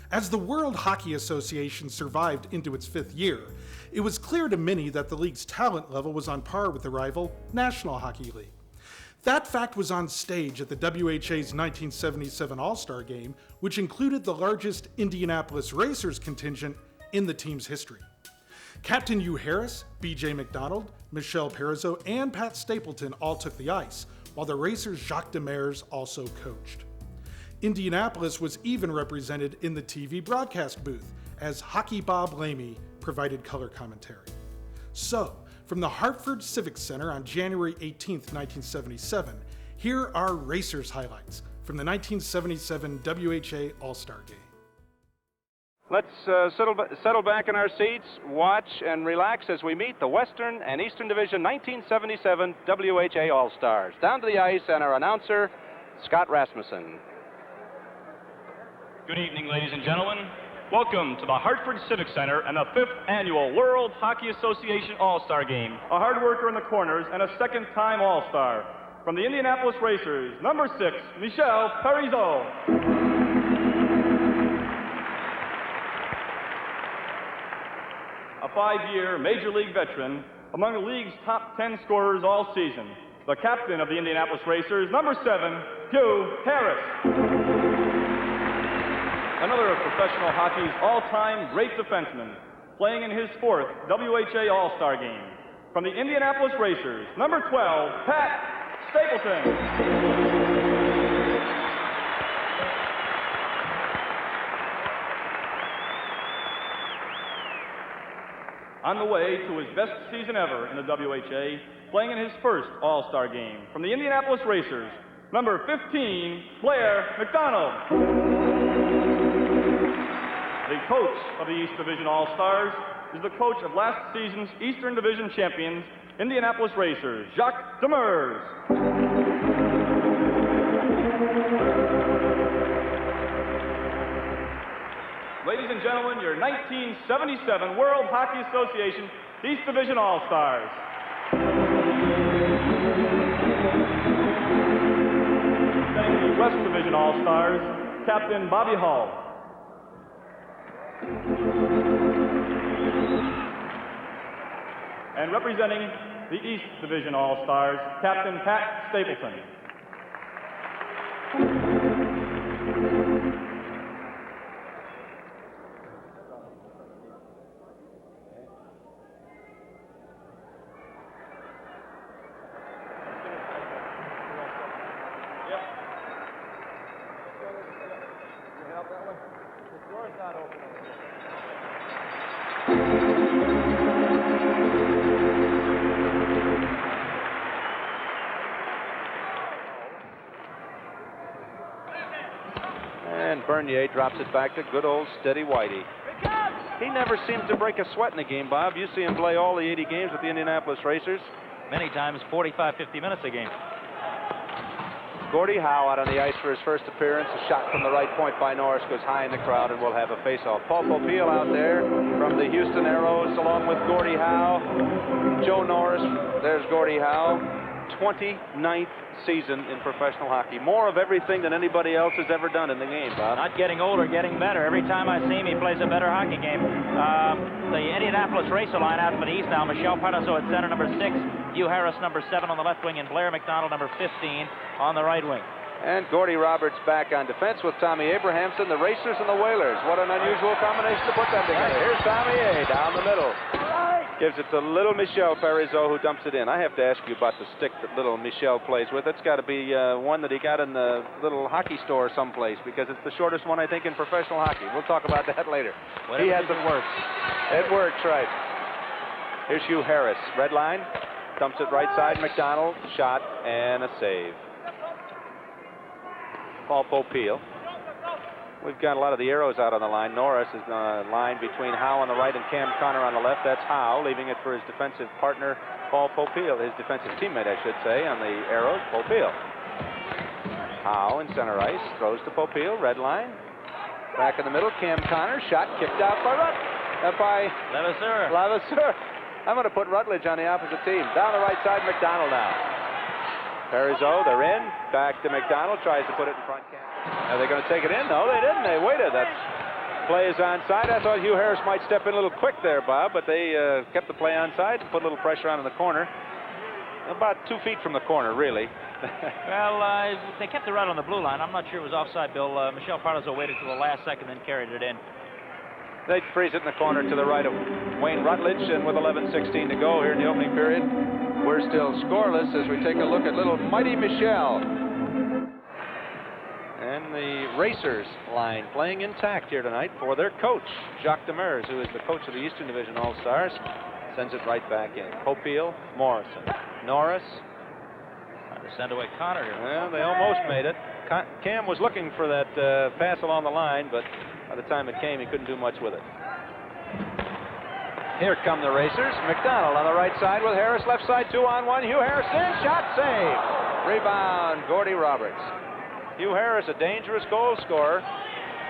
As the World Hockey Association survived into its 5th year, it was clear to many that the league's talent level was on par with the rival National Hockey League. That fact was on stage at the WHA's 1977 All-Star Game, which included the largest Indianapolis Racers contingent in the team's history. Captain Hugh Harris, B.J. McDonald, Michel Parizeau, and Pat Stapleton all took the ice, while the Racers' Jacku Demers also coached. Indianapolis was even represented in the TV broadcast booth, as Hockey Bob Lamey provided color commentary. So, from the Hartford Civic Center on January 18, 1977, here are Racers highlights from the 1977 WHA All-Star Game. Let's settle back in our seats, watch and relax as we meet the Western and Eastern Division 1977 WHA All-Stars. Down to the ice and our announcer, Scott Rasmussen. Good evening, ladies and gentlemen. Welcome to the Hartford Civic Center and the 5th Annual World Hockey Association All-Star Game. A hard worker in the corners and a second-time All-Star. From the Indianapolis Racers, number 6, Michel Parizeau. A 5-year Major League veteran, among the league's top 10 scorers all season. The captain of the Indianapolis Racers, number 7, Hugh Harris. Another of professional hockey's all-time great defensemen, playing in his 4th WHA All-Star Game. From the Indianapolis Racers, number 12, Pat Stapleton. On the way to his best season ever in the WHA, playing in his 1st All-Star Game. From the Indianapolis Racers, number 15, Blair McDonald. The coach of the East Division All-Stars is the coach of last season's Eastern Division champions, Indianapolis Racers, Jacku Demers. Ladies and gentlemen, your 1977 World Hockey Association East Division All-Stars. Representing the West Division All-Stars, Captain Bobby Hull. And representing the East Division All-Stars, Captain Pat Stapleton. And Bernier drops it back to good old steady Whitey. He never seems to break a sweat in the game, Bob. You see him play all the 80 games with the Indianapolis Racers. Many times 45, 50 minutes a game. Gordie Howe out on the ice for his first appearance. A shot from the right point by Norris goes high in the crowd, and we'll have a face-off. Paul Popeil out there from the Houston Aeros, along with Gordie Howe. Joe Norris, there's Gordie Howe. 29th season in professional hockey. More of everything than anybody else has ever done in the game, Bob. Not getting older, getting better. Every time I see him, he plays a better hockey game. The Indianapolis Racer line out for the East now. Michel Parizeau at center, number 6. Hugh Harris, number 7 on the left wing, and Blair McDonald, number 15 on the right wing. And Gordie Roberts back on defense with Tommy Abrahamson, the Racers and the Whalers. What an unusual combination to put them together. Here's Tommy A down the middle. Gives it to little Michel Parizeau, who dumps it in. I have to ask you about the stick that little Michel plays with. It's got to be one that he got in the little hockey store someplace, because it's the shortest one, I think, in professional hockey. We'll talk about that later. He has it works. It works, right. Here's Hugh Harris. Red line. Dumps it right side. McDonald. Shot and a save. Paul Popeil. We've got a lot of the arrows out on the line. Norris is on the line between Howe on the right and Cam Connor on the left. That's Howe, leaving it for his defensive partner, Paul Popeil, his defensive teammate, I should say, on the arrows, Popeil. Howe in center ice, throws to Popeil, red line. Back in the middle, Cam Connor, shot kicked out by Levasseur. I'm going to put Rutledge on the opposite team. Down the right side, McDonald now. Parizeau, they're in. Back to McDonald, tries to put it in front. Are they going to take it in? No, they didn't. They waited. That's play is onside. I thought Hugh Harris might step in a little quick there, Bob, but they kept the play onside and put a little pressure on in the corner. About 2 feet from the corner, really. Well, they kept it right on the blue line. I'm not sure it was offside, Bill. Michel Parnaso waited till the last second, then carried it in. They freeze it in the corner to the right of Wayne Rutledge, and with 11:16 to go here in the opening period, we're still scoreless as we take a look at little mighty Michel. And the Racers line playing intact here tonight for their coach, Jacku Demersu, who is the coach of the Eastern Division All-Stars. Sends it right back in. Popeil, Morrison, Norris. Trying to send away Connor here. Well, they almost made it. Cam was looking for that pass along the line, but by the time it came, he couldn't do much with it. Here come the Racers. McDonald on the right side with Harris left side, 2-on-1. Hugh Harris in, shot save. Rebound, Gordy Roberts. Hugh Harris, a dangerous goal scorer.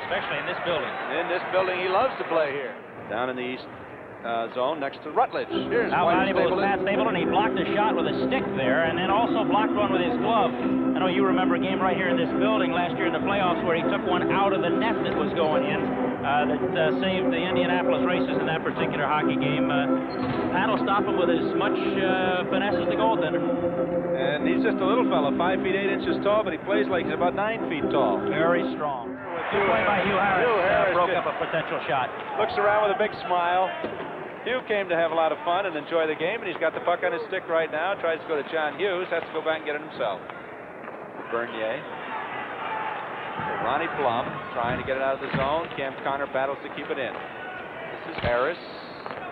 Especially in this building. In this building, he loves to play here. Down in the east zone next to Rutledge. Here's How valuable was Pat Stapleton? He blocked a shot with a stick there, and then also blocked one with his glove. I know you remember a game right here in this building last year in the playoffs where he took one out of the net that was going in that saved the Indianapolis Racers in that particular hockey game. Pat will stop him with as much finesse as the goaltender. And he's just a little fella, 5 feet 8 inches tall, but he plays like he's about 9 feet tall. Very strong. Good play by Hugh Harris. Broke up a potential shot. Looks around with a big smile. Hugh came to have a lot of fun and enjoy the game, and he's got the puck on his stick right now. Tries to go to John Hughes, has to go back and get it himself. Bernier. Ronnie Plum trying to get it out of the zone. Cam Connor battles to keep it in. This is Harris.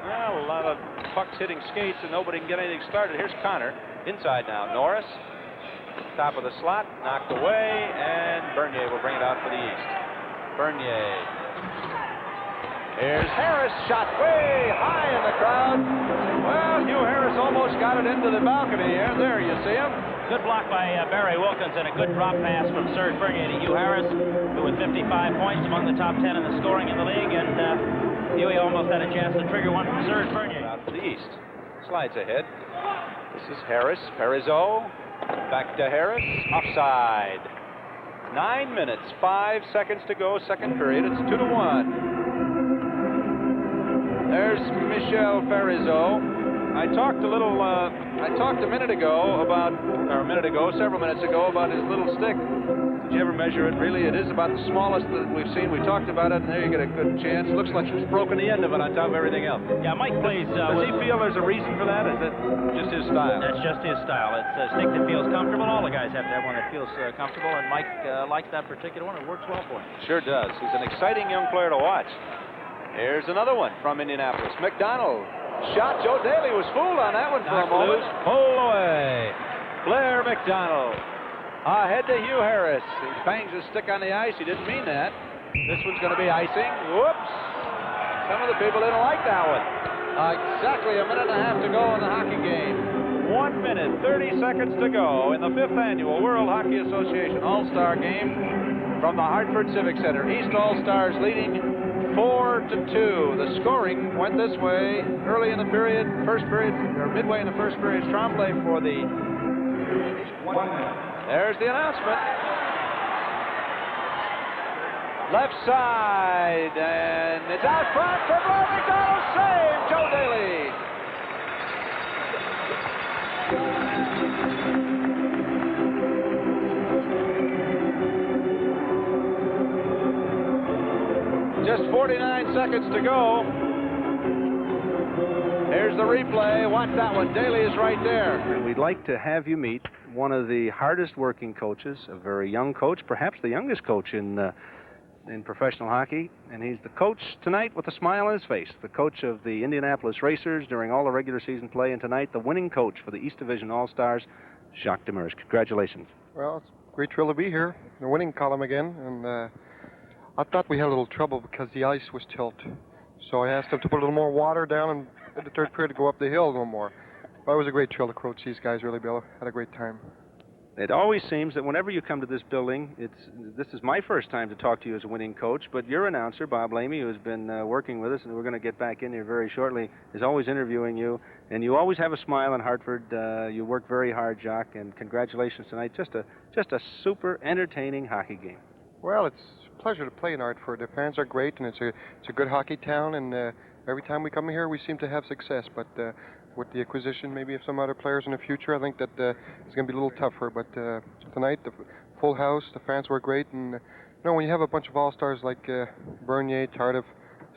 Well, a lot of pucks hitting skates, and nobody can get anything started. Here's Connor. Inside now. Norris. Top of the slot. Knocked away, and Bernier will bring it out for the East. Bernier. Here's Harris, shot way high in the crowd. Well, Hugh Harris almost got it into the balcony here. There, you see him. Good block by Barry Wilkins and a good drop pass from Serge Bernier to Hugh Harris, who with 55 points among the top 10 in the scoring in the league, and Hughie almost had a chance to trigger one from Serge Bernier. Out to the East. Slides ahead. This is Harris. Parizeau. Back to Harris. Offside. 9 minutes, 5 seconds to go, second period. It's 2-1. There's Michel Parizeau. I talked a minute ago about, several minutes ago, about his little stick. Did you ever measure it? Really, it is about the smallest that we've seen. We talked about it, and there you get a good chance. Looks like he's broken the end of it on top of everything else. Yeah, Mike plays. Does he feel there's a reason for that? Is it just his style? That's just his style. It's a stick that feels comfortable. All the guys have to have one that feels comfortable, and Mike likes that particular one. It works well for him. Sure does. He's an exciting young player to watch. Here's another one from Indianapolis. McDonald. Shot. Joe Daly was fooled on that one for a moment. Pull away. Blair McDonald. Ahead to Hugh Harris. He bangs his stick on the ice. He didn't mean that. This one's going to be icing. Whoops. Some of the people didn't like that one. Exactly a minute and a half to go in the hockey game. 1 minute, 30 seconds to go in the 5th annual World Hockey Association All-Star Game from the Hartford Civic Center. East All-Stars leading 4-2. The scoring went this way early in the period, midway in the first period. Tremblay for the... There's the announcement. Left side, and it's out front for Blair McDonald. Save, Joe Daly. Just 49 seconds to go. Here's the replay. Watch that one. Daly is right there. And we'd like to have you meet one of the hardest working coaches, a very young coach, perhaps the youngest coach in professional hockey. And he's the coach tonight with a smile on his face, the coach of the Indianapolis Racers during all the regular season play, and tonight the winning coach for the East Division All-Stars, Jacku Demersu. Congratulations. Well, it's a great thrill to be here in the winning column again. And I thought we had a little trouble because the ice was tilted. So I asked them to put a little more water down and in the third period to go up the hill a little more. But it was a great thrill to coach these guys, really, Bill. Had a great time. It always seems that whenever you come to this building, this is my first time to talk to you as a winning coach, but your announcer, Bob Lamy, who has been working with us, and we're going to get back in here very shortly, is always interviewing you, and you always have a smile in Hartford. You work very hard, Jacku, and congratulations tonight. Just a super entertaining hockey game. Well, it's a pleasure to play in Hartford. The fans are great, and it's a good hockey town, and every time we come here, we seem to have success. But with the acquisition maybe of some other players in the future, I think that it's going to be a little tougher. But tonight, the full house, the fans were great, and you know, when you have a bunch of all-stars like Bernier, Tardif,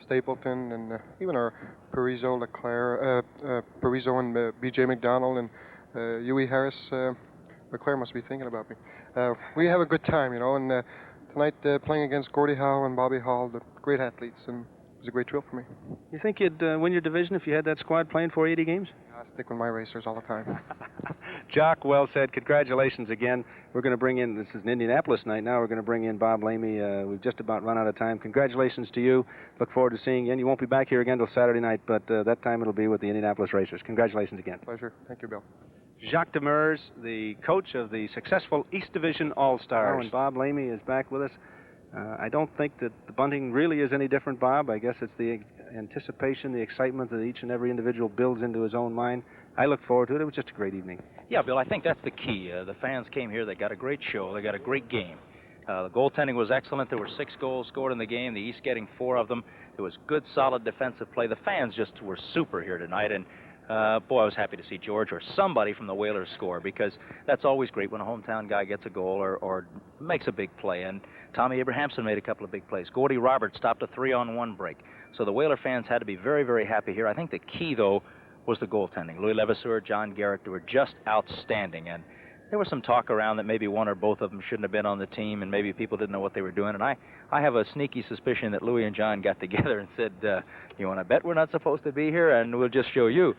Stapleton, and even our Parizeau, Leclerc, Parizeau and B.J. McDonald, and Huey Harris, Leclerc must be thinking about me. We have a good time, you know, and tonight playing against Gordie Howe and Bobby Hall, the great athletes, and it was a great thrill for me. You think you'd win your division if you had that squad playing for 80 games? I stick with my racers all the time. Jock, well said. Congratulations again. We're going to bring in, this is an Indianapolis night now, we're going to bring in Bob Lamy. We've just about run out of time. Congratulations to you. Look forward to seeing you again. You won't be back here again till Saturday night, but that time it'll be with the Indianapolis Racers. Congratulations again. Pleasure. Thank you, Bill. Jacques Demers, the coach of the successful East Division All-Stars. And Bob Lamy is back with us. I don't think that the bunting really is any different, Bob. I guess it's the anticipation, the excitement that each and every individual builds into his own mind. I look forward to it. It was just a great evening. Yeah, Bill, I think that's the key. The fans came here. They got a great show. They got a great game. The goaltending was excellent. There were 6 goals scored in the game, the East getting 4 of them. There was good, solid defensive play. The fans just were super here tonight, and boy, I was happy to see George or somebody from the Whalers score, because that's always great when a hometown guy gets a goal or makes a big play. And Tommy Abrahamson made a couple of big plays. Gordie Roberts stopped a 3-on-1 break. So the Whaler fans had to be very, very happy here. I think the key, though, was the goaltending. Louis Levasseur, John Garrett, they were just outstanding. And there was some talk around that maybe one or both of them shouldn't have been on the team, and maybe people didn't know what they were doing. And I have a sneaky suspicion that Louis and John got together and said, you want to bet we're not supposed to be here? And we'll just show you.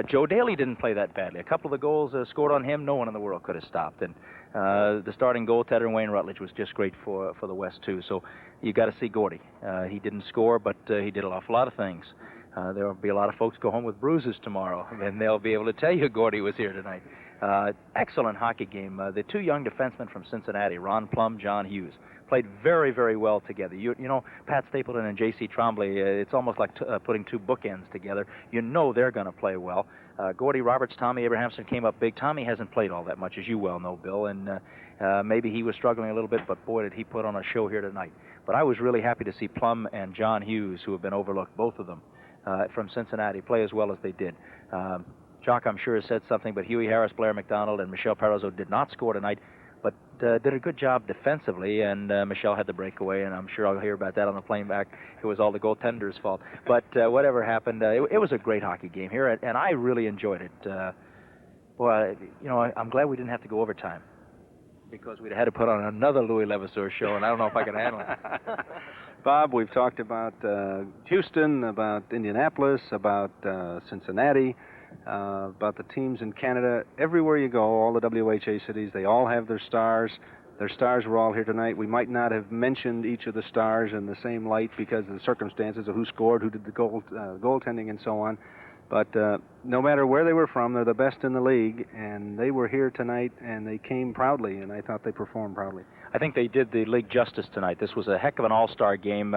Joe Daly didn't play that badly. A couple of the goals scored on him, no one in the world could have stopped. And the starting goaltender, Wayne Rutledge, was just great for the West, too. So you got to see Gordie. He didn't score, but he did an awful lot of things. There will be a lot of folks go home with bruises tomorrow, and they'll be able to tell you Gordie was here tonight. Excellent hockey game. The 2 young defensemen from Cincinnati, Ron Plum, John Hughes, played very, very well together. You know, Pat Stapleton and J.C. Trombley, it's almost like putting 2 bookends together. You know they're going to play well. Gordie Roberts, Tommy Abrahamson came up big. Tommy hasn't played all that much, as you well know, Bill, and maybe he was struggling a little bit, but boy, did he put on a show here tonight. But I was really happy to see Plum and John Hughes, who have been overlooked, both of them, from Cincinnati, play as well as they did. Jock, I'm sure, has said something, but Huey Harris, Blair McDonald, and Michel Parizeau did not score tonight, but did a good job defensively, and Michel had the breakaway, and I'm sure I'll hear about that on the plane back. It was all the goaltender's fault. But whatever happened, it was a great hockey game here, and I really enjoyed it. Boy, you know, I'm glad we didn't have to go overtime, because we'd have had to put on another Louis Levasseur show, and I don't know if I could handle it. Bob, we've talked about Houston, about Indianapolis, about Cincinnati, about the teams in Canada. Everywhere you go, all the WHA cities, they all have their stars. Their stars were all here tonight. We might not have mentioned each of the stars in the same light because of the circumstances of who scored, who did the goaltending, and so on. But no matter where they were from, they're the best in the league, and they were here tonight, and they came proudly, and I thought they performed proudly. I think they did the league justice tonight. This was a heck of an all-star game,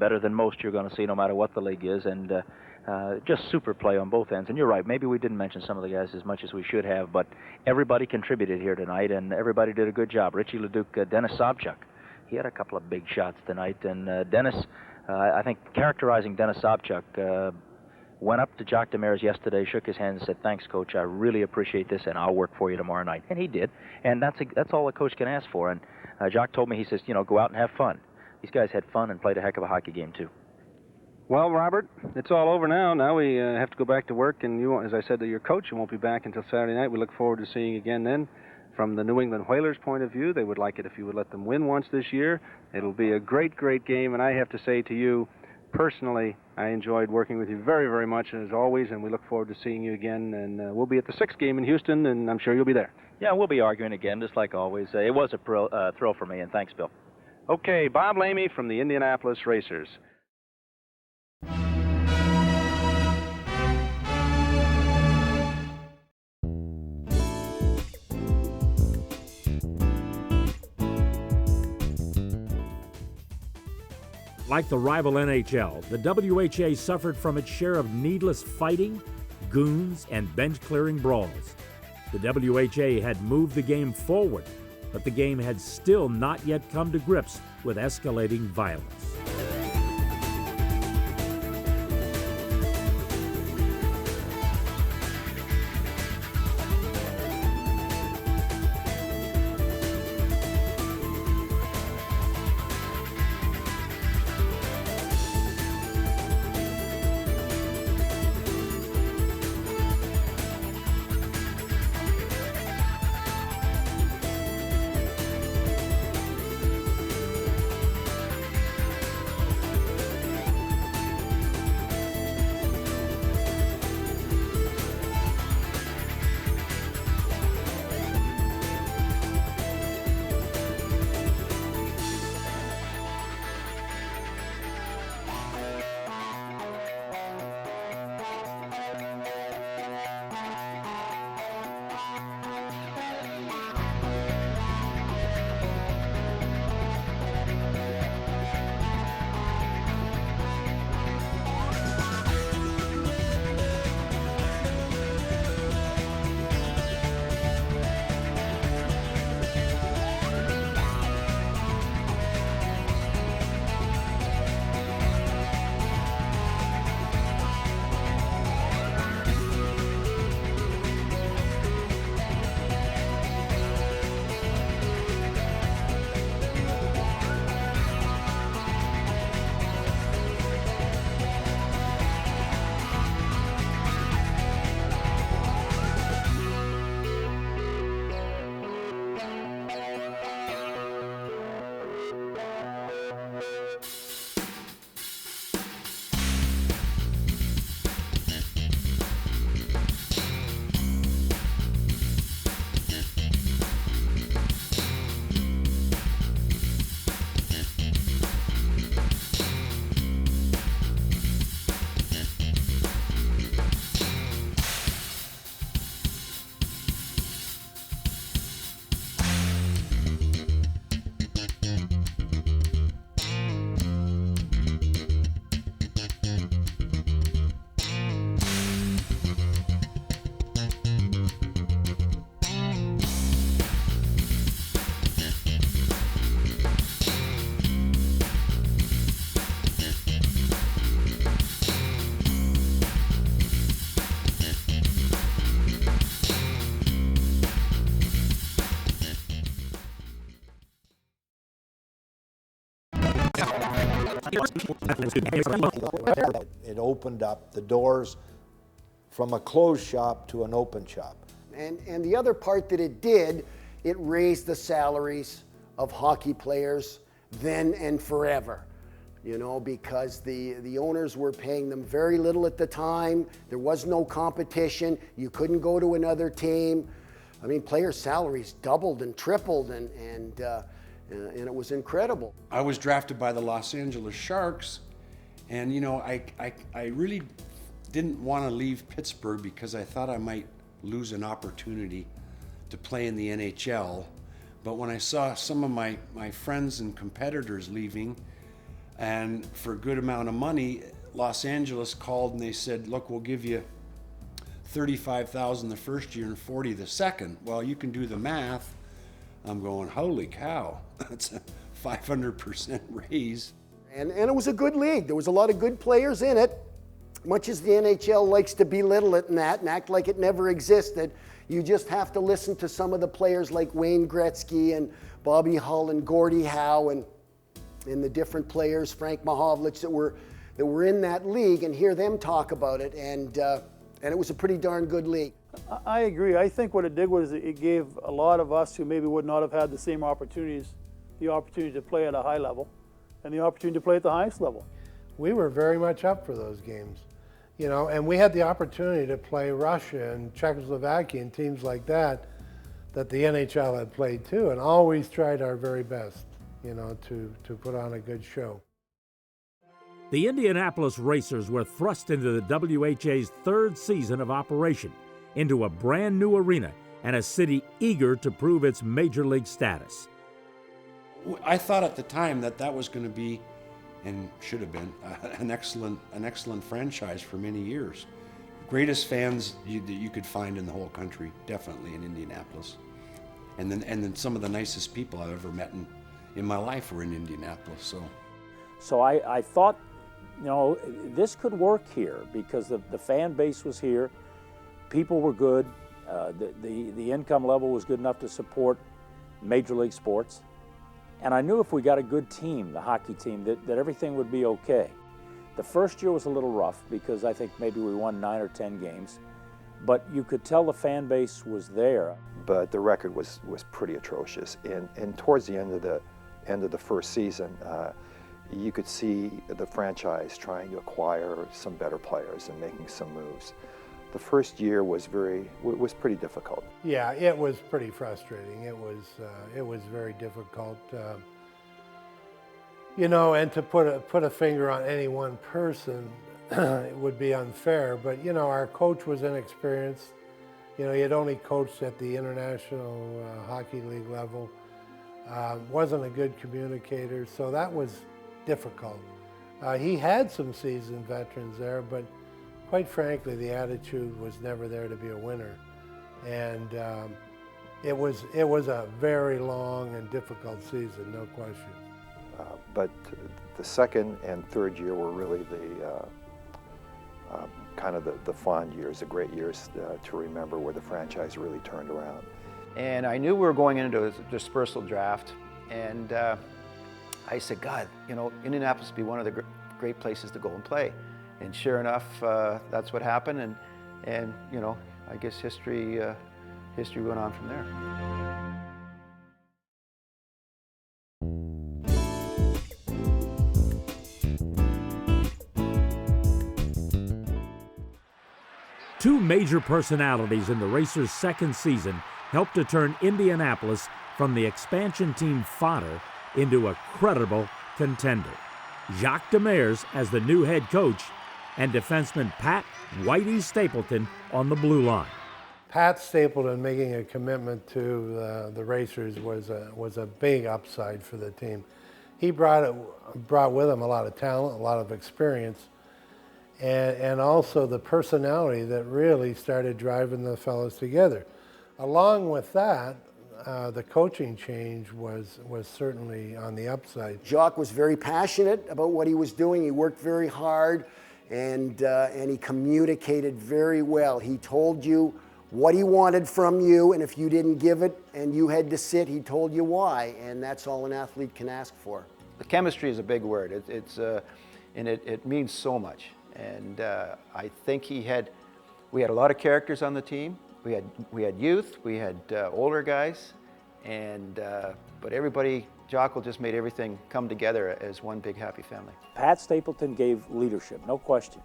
better than most you're going to see no matter what the league is, and just super play on both ends. And you're right, maybe we didn't mention some of the guys as much as we should have, but everybody contributed here tonight, and everybody did a good job. Richie Leduc, Dennis Sobchuk, he had a couple of big shots tonight, and Dennis, I think characterizing Dennis Sobchuk, went up to Jacques Demers yesterday, shook his hand, and said, "Thanks, Coach. I really appreciate this, and I'll work for you tomorrow night." And he did, and that's all a coach can ask for. And Jacques told me, he says, you know, go out and have fun. These guys had fun and played a heck of a hockey game, too. Well, Robert, it's all over now. Now we have to go back to work, and you, as I said to your coach, you won't be back until Saturday night. We look forward to seeing you again then. From the New England Whalers' point of view, they would like it if you would let them win once this year. It'll be a great, great game, and I have to say to you, personally, I enjoyed working with you very, very much, as always, and we look forward to seeing you again. And we'll be at the 6th game in Houston, and I'm sure you'll be there. Yeah, we'll be arguing again, just like always. It was a thrill for me, and thanks, Bill. Okay, Bob Lamy from the Indianapolis Racers. Like the rival NHL, the WHA suffered from its share of needless fighting, goons, and bench-clearing brawls. The WHA had moved the game forward, but the game had still not yet come to grips with escalating violence. It opened up the doors from a closed shop to an open shop. And the other part that it did, it raised the salaries of hockey players then and forever. You know, because the owners were paying them very little at the time. There was no competition. You couldn't go to another team. I mean, players' salaries doubled and tripled, and it was incredible. I was drafted by the Los Angeles Sharks, and you know, I really didn't want to leave Pittsburgh because I thought I might lose an opportunity to play in the NHL. But when I saw some of my friends and competitors leaving, and for a good amount of money, Los Angeles called and they said, look, we'll give you $35,000 the first year and $40,000 the second. Well, you can do the math. I'm going, holy cow, that's a 500% raise. And it was a good league. There was a lot of good players in it. Much as the NHL likes to belittle it and act like it never existed, you just have to listen to some of the players like Wayne Gretzky and Bobby Hull and Gordie Howe and the different players, Frank Mahovlich, that were in that league, and hear them talk about it, and it was a pretty darn good league. I agree. I think what it did was it gave a lot of us who maybe would not have had the same opportunities, the opportunity to play at a high level and the opportunity to play at the highest level. We were very much up for those games, you know, and we had the opportunity to play Russia and Czechoslovakia and teams like that the NHL had played too, and always tried our very best, you know, to put on a good show. The Indianapolis Racers were thrust into the WHA's third season of operation, into a brand new arena and a city eager to prove its major league status. I thought at the time that was going to be, and should have been, an excellent franchise for many years. Greatest fans that you could find in the whole country, definitely in Indianapolis, and then some of the nicest people I've ever met in my life were in Indianapolis. So I thought, you know, this could work here because the fan base was here, people were good, the income level was good enough to support major league sports. And I knew if we got a good team, the hockey team, that everything would be okay. The first year was a little rough because I think maybe we won 9 or 10 games, but you could tell the fan base was there. But the record was pretty atrocious. And towards the end of the first season, you could see the franchise trying to acquire some better players and making some moves. The first year was pretty difficult. Yeah, it was pretty frustrating. It was very difficult. You know, and to put a finger on any one person, it would be unfair. But you know, our coach was inexperienced. You know, he had only coached at the International Hockey League level. Wasn't a good communicator, so that was difficult. He had some seasoned veterans there, but quite frankly, the attitude was never there to be a winner. And it was a very long and difficult season, no question. But the second and third year were really the kind of the fond years, the great years to remember, where the franchise really turned around. And I knew we were going into a dispersal draft, and I said, God, you know, Indianapolis would be one of the great places to go and play. And sure enough, that's what happened, and you know, I guess history went on from there. Two major personalities in the Racers' second season helped to turn Indianapolis from the expansion team fodder into a credible contender. Jacques Demers as the new head coach, and defenseman Pat Whitey Stapleton on the blue line. Pat Stapleton making a commitment to the Racers was a big upside for the team. He brought with him a lot of talent, a lot of experience, and also the personality that really started driving the fellows together. Along with that, the coaching change was certainly on the upside. Jacques was very passionate about what he was doing. He worked very hard, and he communicated very well. He told you what he wanted from you, and if you didn't give it and you had to sit, he told you why, and that's all an athlete can ask for. The chemistry is a big word. And it means so much. And I think we had a lot of characters on the team. We had youth, we had older guys, and but everybody, Jocko just made everything come together as one big happy family. Pat Stapleton gave leadership, no question.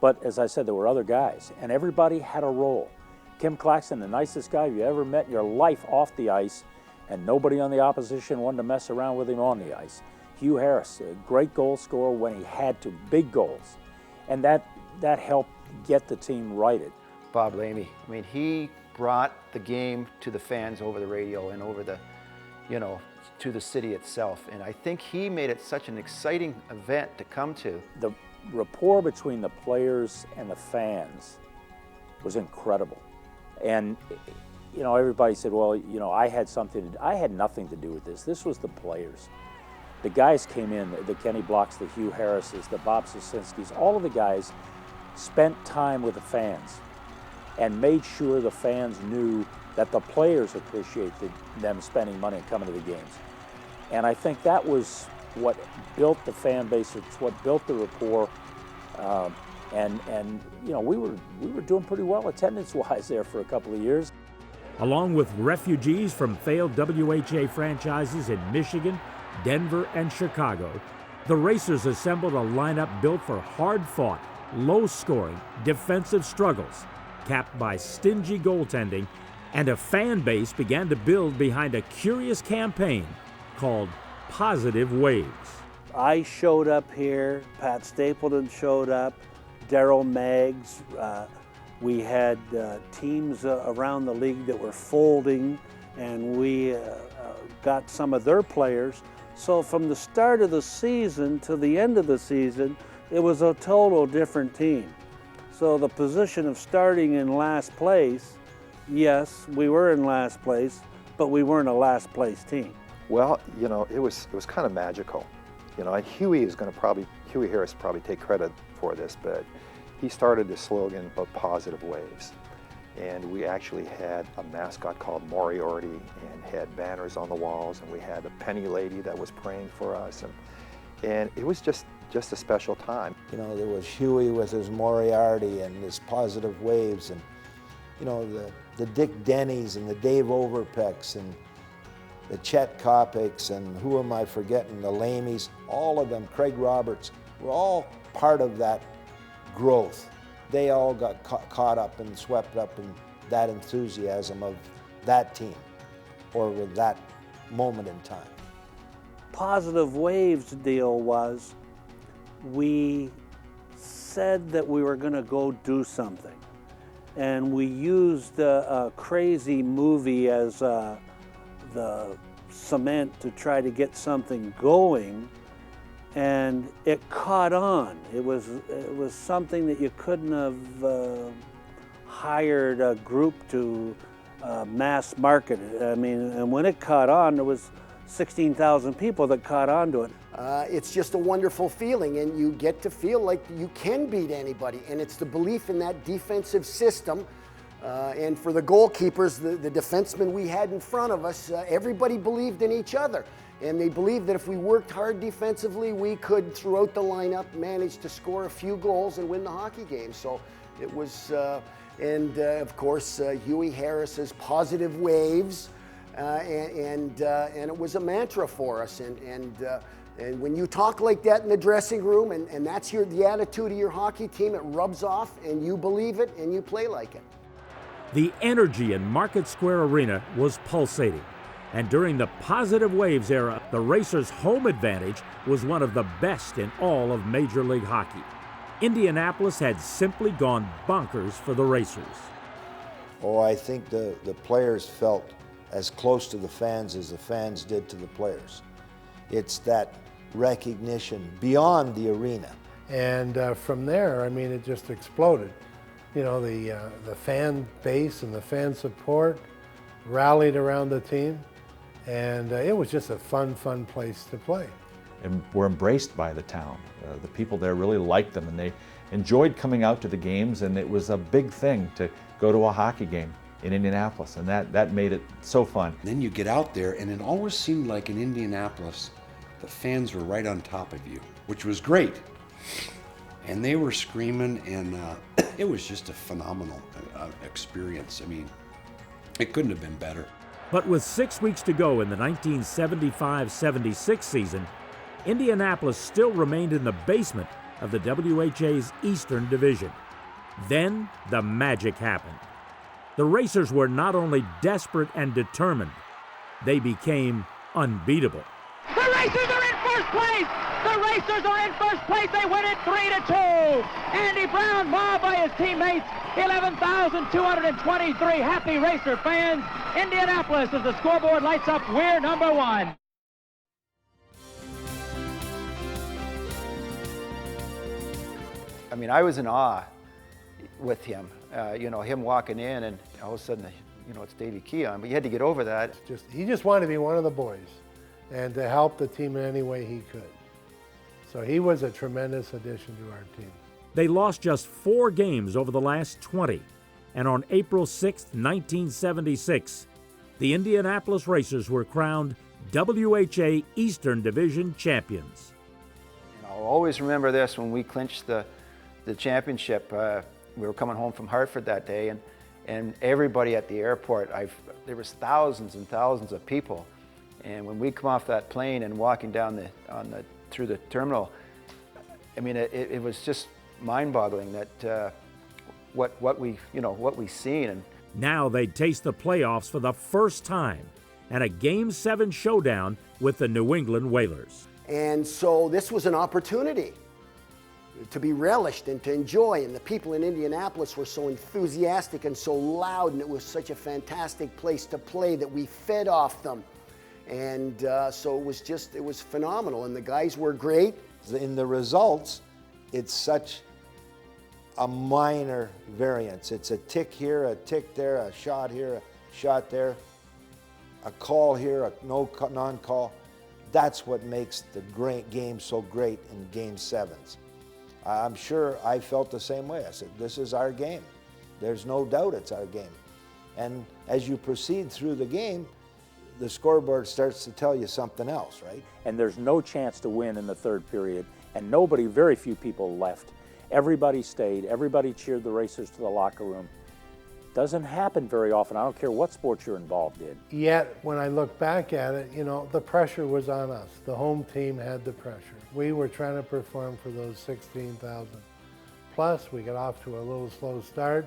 But as I said, there were other guys, and everybody had a role. Kim Claxton, the nicest guy you ever met in your life off the ice, and nobody on the opposition wanted to mess around with him on the ice. Hugh Harris, a great goal scorer when he had to, big goals. And that helped get the team righted. Bob Lamey, I mean, he brought the game to the fans over the radio and over the, you know, to the city itself. And I think he made it such an exciting event to come to. The rapport between the players and the fans was incredible. And, you know, everybody said, well, you know, I had nothing to do with this. This was the players. The guys came in, the Kenny Blocks, the Hugh Harrises, the Bob Sosinskis, all of the guys spent time with the fans and made sure the fans knew that the players appreciated them spending money and coming to the games. And I think that was what built the fan base, it's what built the rapport. And you know, we were doing pretty well attendance-wise there for a couple of years. Along with refugees from failed WHA franchises in Michigan, Denver, and Chicago, the Racers assembled a lineup built for hard-fought, low-scoring, defensive struggles, capped by stingy goaltending, and a fan base began to build behind a curious campaign called Positive Waves. I showed up here, Pat Stapleton showed up, Darryl Maggs. We had teams around the league that were folding, and we got some of their players. So from the start of the season to the end of the season, it was a total different team. So the position of starting in last place, yes, we were in last place, but we weren't a last place team. Well, you know, it was kind of magical. You know, and Huey Harris probably take credit for this, but he started the slogan of positive waves. And we actually had a mascot called Moriarty and had banners on the walls, and we had a penny lady that was praying for us, and it was just a special time. You know, there was Huey with his Moriarty and his positive waves, and you know, the Dick Denny's and the Dave Overpecks and the Chet Kopicks and who am I forgetting, the Lamies, all of them, Craig Roberts, were all part of that growth. They all got caught up and swept up in that enthusiasm of that team or with that moment in time. Positive Waves deal was we said that we were going to go do something. And we used a crazy movie as the cement to try to get something going, and it caught on. It was something that you couldn't have hired a group to mass market it. I mean, and when it caught on, there was 16,000 people that caught on to it. It's just a wonderful feeling, and you get to feel like you can beat anybody, and it's the belief in that defensive system. And for the goalkeepers, the defensemen we had in front of us, everybody believed in each other. And they believed that if we worked hard defensively, we could, throughout the lineup, manage to score a few goals and win the hockey game. So it was, of course, Huey Harris's positive waves, and it was a mantra for us. And when you talk like that in the dressing room, and that's the attitude of your hockey team, it rubs off, and you believe it, and you play like it. The energy in Market Square Arena was pulsating. And during the Positive Waves era, the Racers' home advantage was one of the best in all of Major League Hockey. Indianapolis had simply gone bonkers for the Racers. Oh, I think the players felt as close to the fans as the fans did to the players. It's that recognition beyond the arena. And from there, I mean, it just exploded. You know, the fan base and the fan support rallied around the team, and it was just a fun place to play. And were embraced by the town. The people there really liked them, and they enjoyed coming out to the games, and it was a big thing to go to a hockey game in Indianapolis, and that made it so fun. Then you get out there, and it always seemed like in Indianapolis, the fans were right on top of you, which was great. And they were screaming, and it was just a phenomenal experience. I mean, it couldn't have been better. But with 6 weeks to go in the 1975-76 season, Indianapolis still remained in the basement of the WHA's Eastern Division. Then the magic happened. The Racers were not only desperate and determined, they became unbeatable. The Racers are in first place! The Racers are in first place. They win it 3-2. Andy Brown mobbed by his teammates. 11,223 happy Racer fans. Indianapolis, as the scoreboard lights up, we're number one. I mean, I was in awe with him. You know, him walking in, and all of a sudden, you know, it's Davey Keon. But you had to get over that. He just wanted to be one of the boys and to help the team in any way he could. So he was a tremendous addition to our team. They lost just 4 games over the last 20, and on April 6, 1976, the Indianapolis Racers were crowned WHA Eastern Division champions. And I'll always remember this when we clinched the championship. We were coming home from Hartford that day, and everybody at the airport, there was thousands and thousands of people. And when we come off that plane and walking down through the terminal, I mean, it was just mind-boggling that what we seen. And now they'd taste the playoffs for the first time, and a Game 7 showdown with the New England Whalers. And so this was an opportunity to be relished and to enjoy, and the people in Indianapolis were so enthusiastic and so loud, and it was such a fantastic place to play that we fed off them. And so it was phenomenal, and the guys were great. In the results, it's such a minor variance. It's a tick here, a tick there, a shot here, a shot there. a call here, a non-call. That's what makes the game so great in Game 7s. I'm sure I felt the same way. I said, this is our game. There's no doubt it's our game. And as you proceed through the game, the scoreboard starts to tell you something else, right? And there's no chance to win in the third period, and very few people left. Everybody stayed, everybody cheered the Racers to the locker room. Doesn't happen very often. I don't care what sport you're involved in. Yet, when I look back at it, you know, the pressure was on us. The home team had the pressure. We were trying to perform for those 16,000. Plus, we got off to a little slow start,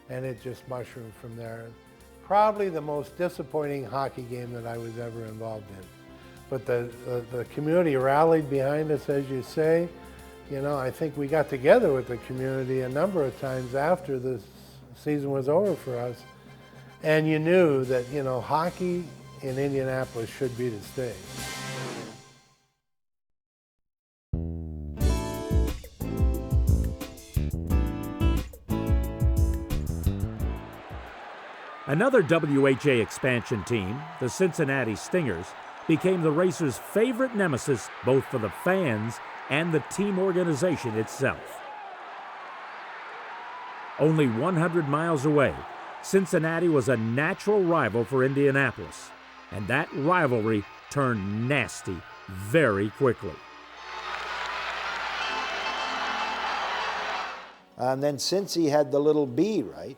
and it just mushroomed from there. Probably the most disappointing hockey game that I was ever involved in. But the community rallied behind us, as you say. You know, I think we got together with the community a number of times after this season was over for us, and you knew that, you know, hockey in Indianapolis should be to stay. Another WHA expansion team, the Cincinnati Stingers, became the Racers' favorite nemesis both for the fans and the team organization itself. Only 100 miles away, Cincinnati was a natural rival for Indianapolis, and that rivalry turned nasty very quickly. And then Cincy had the little B, right?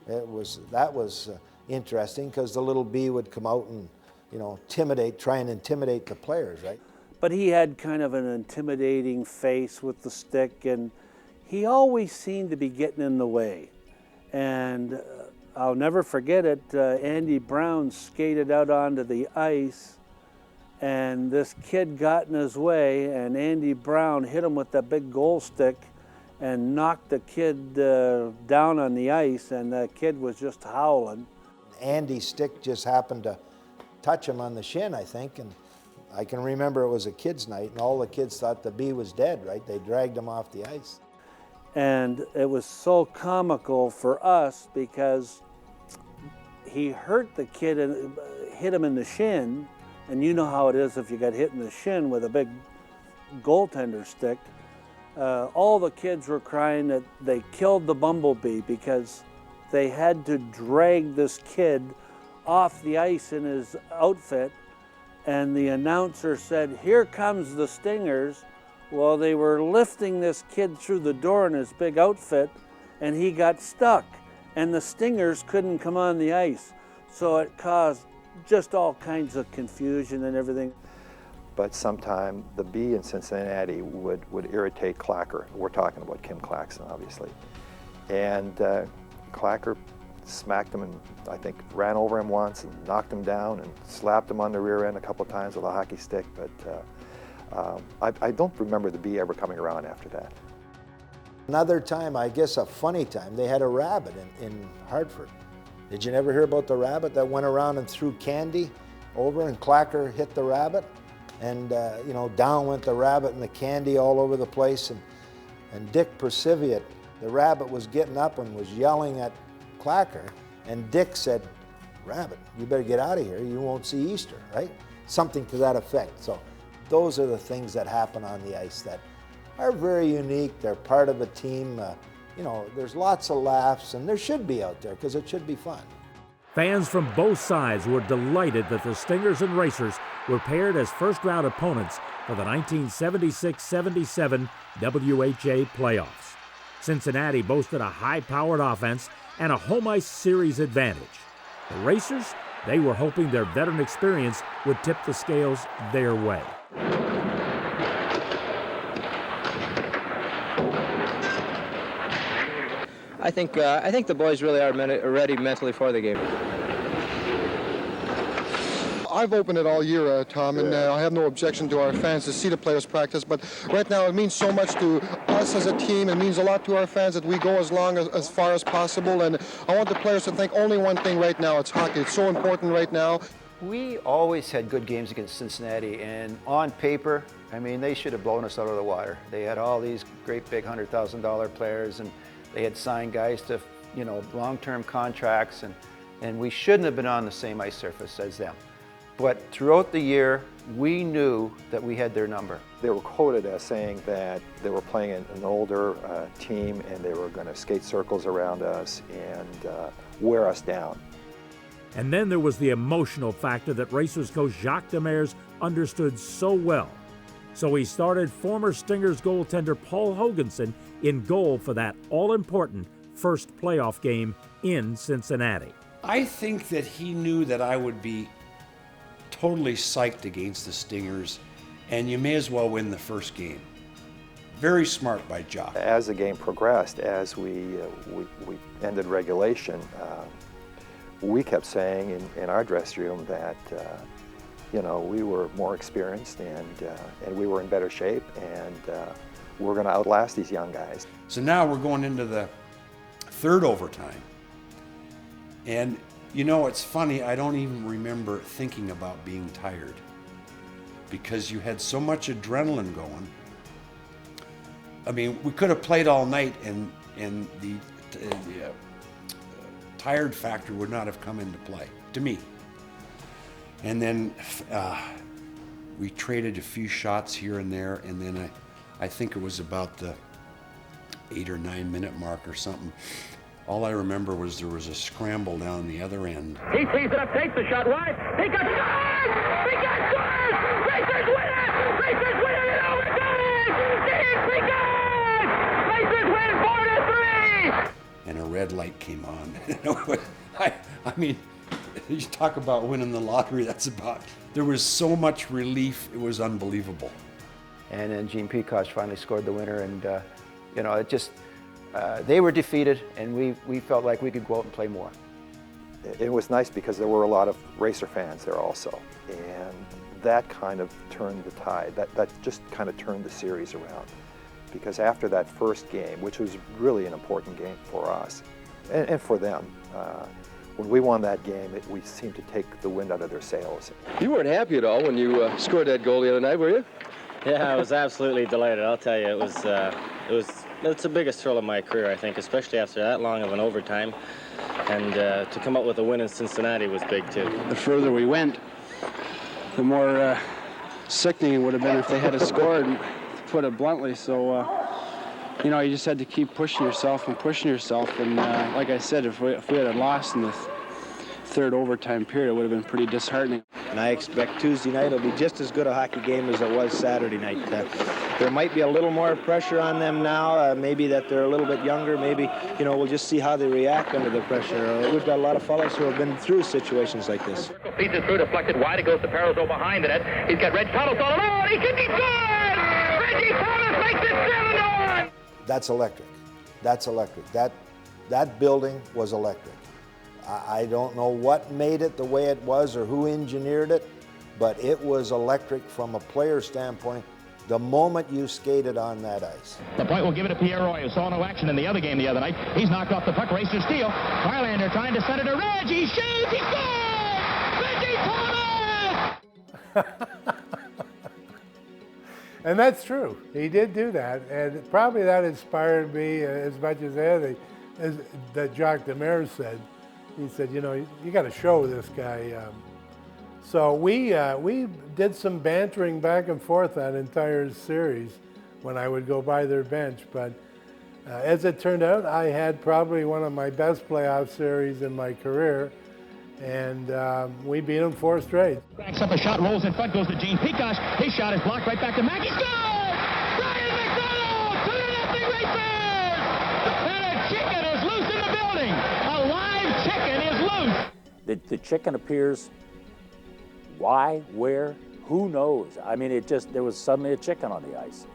That was interesting because the little B would come out and, you know, try and intimidate the players, right? But he had kind of an intimidating face with the stick, and he always seemed to be getting in the way. And I'll never forget it, Andy Brown skated out onto the ice, and this kid got in his way, and Andy Brown hit him with that big goal stick and knocked the kid down on the ice, and the kid was just howling. Andy's stick just happened to touch him on the shin, I think, and I can remember it was a kids' night, and all the kids thought the bee was dead, right? They dragged him off the ice. And it was so comical for us because he hurt the kid and hit him in the shin, and you know how it is if you got hit in the shin with a big goaltender stick. All the kids were crying that they killed the bumblebee because they had to drag this kid off the ice in his outfit, and the announcer said, "Here comes the Stingers." Well, they were lifting this kid through the door in his big outfit, and he got stuck, and the Stingers couldn't come on the ice. So it caused just all kinds of confusion and everything. But sometime the B in Cincinnati would irritate Clacker. We're talking about Kim Claxton, obviously. And Clacker smacked him and I think ran over him once and knocked him down and slapped him on the rear end a couple of times with a hockey stick. But I don't remember the B ever coming around after that. Another time, I guess a funny time, they had a rabbit in Hartford. Did you never hear about the rabbit that went around and threw candy over, and Clacker hit the rabbit? And, you know, down went the rabbit and the candy all over the place. And Dick Perciviat, the rabbit, was getting up and was yelling at Clacker. And Dick said, "Rabbit, you better get out of here. You won't see Easter," right? Something to that effect. So those are the things that happen on the ice that are very unique. They're part of a team. You know, there's lots of laughs, and there should be out there because it should be fun. Fans from both sides were delighted that the Stingers and Racers were paired as first-round opponents for the 1976-77 WHA playoffs. Cincinnati boasted a high-powered offense and a home ice series advantage. The Racers, they were hoping their veteran experience would tip the scales their way. I think the boys really are ready mentally for the game. I've opened it all year, Tom, and I have no objection to our fans to see the players practice, but right now it means so much to us as a team. It means a lot to our fans that we go as far as possible, and I want the players to think only one thing right now: it's hockey. It's so important right now. We always had good games against Cincinnati, and on paper, I mean, they should have blown us out of the water. They had all these great big $100,000 players, and they had signed guys to, you know, long-term contracts, and we shouldn't have been on the same ice surface as them. But throughout the year, we knew that we had their number. They were quoted as saying that they were playing an older team and they were going to skate circles around us and wear us down. And then there was the emotional factor that Racers coach Jacku Demers understood so well. So he started former Stingers goaltender Paul Hoganson in goal for that all-important first playoff game in Cincinnati. I think that he knew that I would be totally psyched against the Stingers, and you may as well win the first game. Very smart by Jacku. As the game progressed, as we ended regulation, we kept saying in our dressing room that you know, we were more experienced and we were in better shape, and we're going to outlast these young guys. So now we're going into the third overtime. And you know, it's funny, I don't even remember thinking about being tired because you had so much adrenaline going. I mean, we could have played all night and the tired factor would not have come into play, to me. And then we traded a few shots here and there, and then I think it was about the 8 or 9 minute mark or something. All I remember was there was a scramble down the other end. He sees it up, takes the shot wide. He got scored! He got scored! Racers win it! Racers win it in overtime! He got! Racers win 4-3! And a red light came on. I mean, you talk about winning the lottery, that's about, there was so much relief, it was unbelievable. And then Gene Peacock finally scored the winner, and you know, it just, they were defeated, and we felt like we could go out and play more. It was nice because there were a lot of Racer fans there also, and that kind of turned the tide. That just kind of turned the series around, because after that first game, which was really an important game for us and for them, when we won that game, we seemed to take the wind out of their sails. You weren't happy at all when you scored that goal the other night, were you? Yeah, I was absolutely delighted. I'll tell you, it's the biggest thrill of my career, I think, especially after that long of an overtime. And to come up with a win in Cincinnati was big, too. The further we went, the more sickening it would have been if they had scored, to put it bluntly. So, you know, you just had to keep pushing yourself and pushing yourself. And like I said, if we had lost in the third overtime period, it would have been pretty disheartening. And I expect Tuesday night will be just as good a hockey game as it was Saturday night. There might be a little more pressure on them now, maybe that they're a little bit younger, maybe, you know, we'll just see how they react under the pressure. We've got a lot of fellows who have been through situations like this. Feeds it through, deflected wide, it goes to Perozo behind the net. He's got Reg Thomas all alone, he could be good! Reggie Thomas makes it 7-1! That's electric. That's electric. That building was electric. I don't know what made it the way it was or who engineered it, but it was electric from a player standpoint the moment you skated on that ice. The point will give it to Pierre Roy, who saw no action in the other game the other night. He's knocked off the puck, Racer steal. Kylander trying to send it to Reg. He shoots, he scores! Reggie Thomas! And that's true. He did do that, and probably that inspired me as much as anything, that Jacku Demers said. He said, you know, you got to show this guy. So we did some bantering back and forth that entire series when I would go by their bench. But as it turned out, I had probably one of my best playoff series in my career. And we beat them 4 straight. Backs up a shot, rolls in front, goes to Gene Peacock. His shot is blocked right back to Mackey. Scores! Brian McDonald! 2-0 Racers! And a chicken is loose in the building! A live chicken is loose! The chicken appears. Why? Where? Who knows? I mean, there was suddenly a chicken on the ice.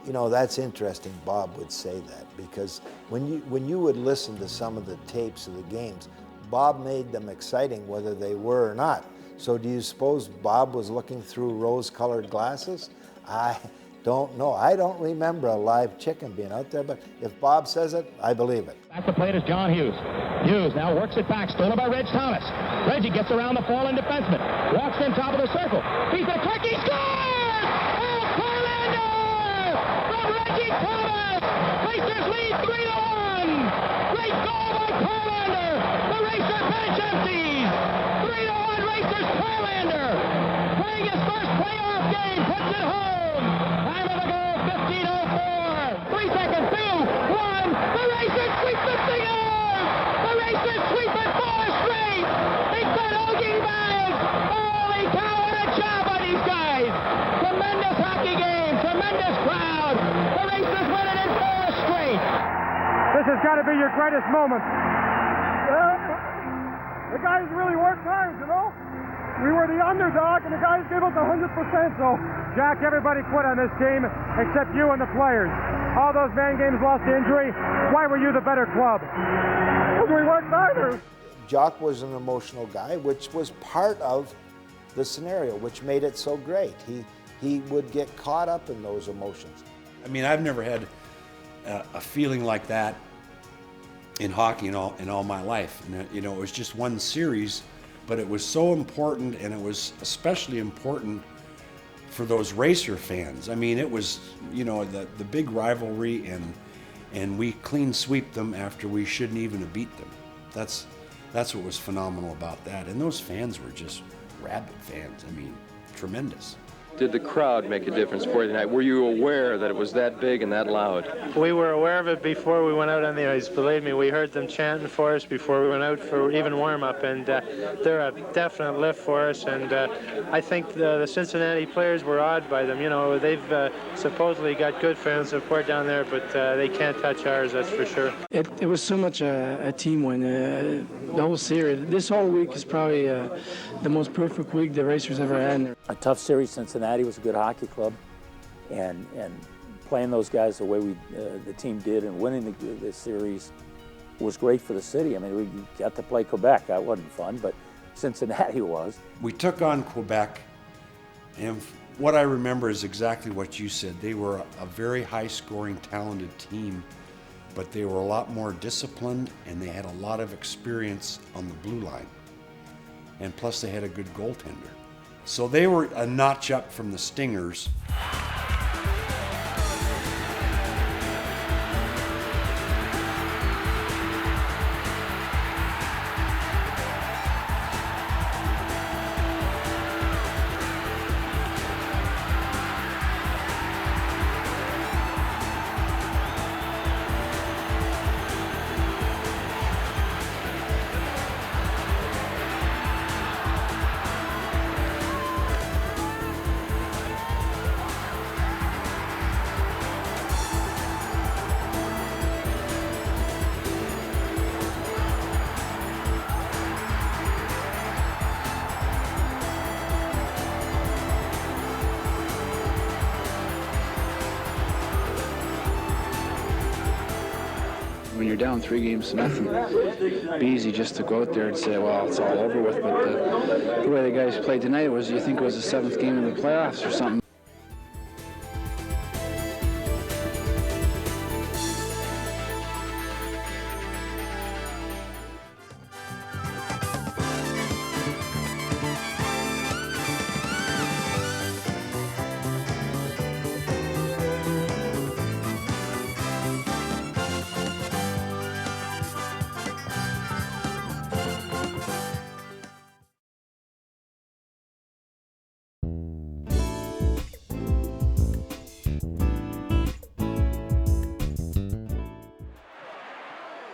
You know, that's interesting Bob would say that, because when you would listen to some of the tapes of the games, Bob made them exciting whether they were or not. So do you suppose Bob was looking through rose-colored glasses? I don't know. I don't remember a live chicken being out there, but if Bob says it, I believe it. At the plate is John Hughes. Hughes now works it back, stolen by Reg Thomas. Reggie gets around the fallen defenseman, walks in top of the circle. He's a quick, he scores! Oh, Kylander! From Reggie Thomas! Racers lead 3-1! Great goal by Kylander! The Racer bench empties! 3-1 Racers! Racers, Carlander, playing his first playoff game, puts it home. Time of the goal, 15:04. 3 seconds, 2, 1. The Racers sweep the Stingers. The Racers sweep it 4 straight. They've got Ogie bags. Holy cow, what a job by these guys. Tremendous hockey game, tremendous crowd. The Racers win it in 4 straight. This has got to be your greatest moment. The guys really worked hard, you know. We were the underdog, and the guys gave us 100%. So, Jack, everybody quit on this team except you and the players. All those man games lost to injury. Why were you the better club? Because we worked harder. Jock was an emotional guy, which was part of the scenario, which made it so great. He would get caught up in those emotions. I mean, I've never had a feeling like that in hockey in all my life. And, you know, it was just one series, but it was so important, and it was especially important for those Racer fans. I mean, it was, you know, the big rivalry, and we clean sweep them after we shouldn't even have beat them. That's what was phenomenal about that. And those fans were just rabid fans. I mean, tremendous. Did the crowd make a difference for you tonight? Were you aware that it was that big and that loud? We were aware of it before we went out on the ice. Believe me, we heard them chanting for us before we went out for even warm-up, and they're a definite lift for us. And I think the Cincinnati players were awed by them. You know, they've supposedly got good fan support down there, but they can't touch ours, that's for sure. It was so much a team win. The whole series. This whole week is probably the most perfect week the Racers ever had. A tough series. Cincinnati was a good hockey club, and playing those guys the way the team did and winning the series was great for the city. I mean, we got to play Quebec. That wasn't fun, but Cincinnati was. We took on Quebec, and what I remember is exactly what you said. They were a very high-scoring, talented team, but they were a lot more disciplined, and they had a lot of experience on the blue line. And plus, they had a good goaltender. So they were a notch up from the Stingers. When you're down 3 games to nothing, it'd be easy just to go out there and say, well, it's all over with. But the way the guys played tonight was, you think it was the 7th game in the playoffs or something.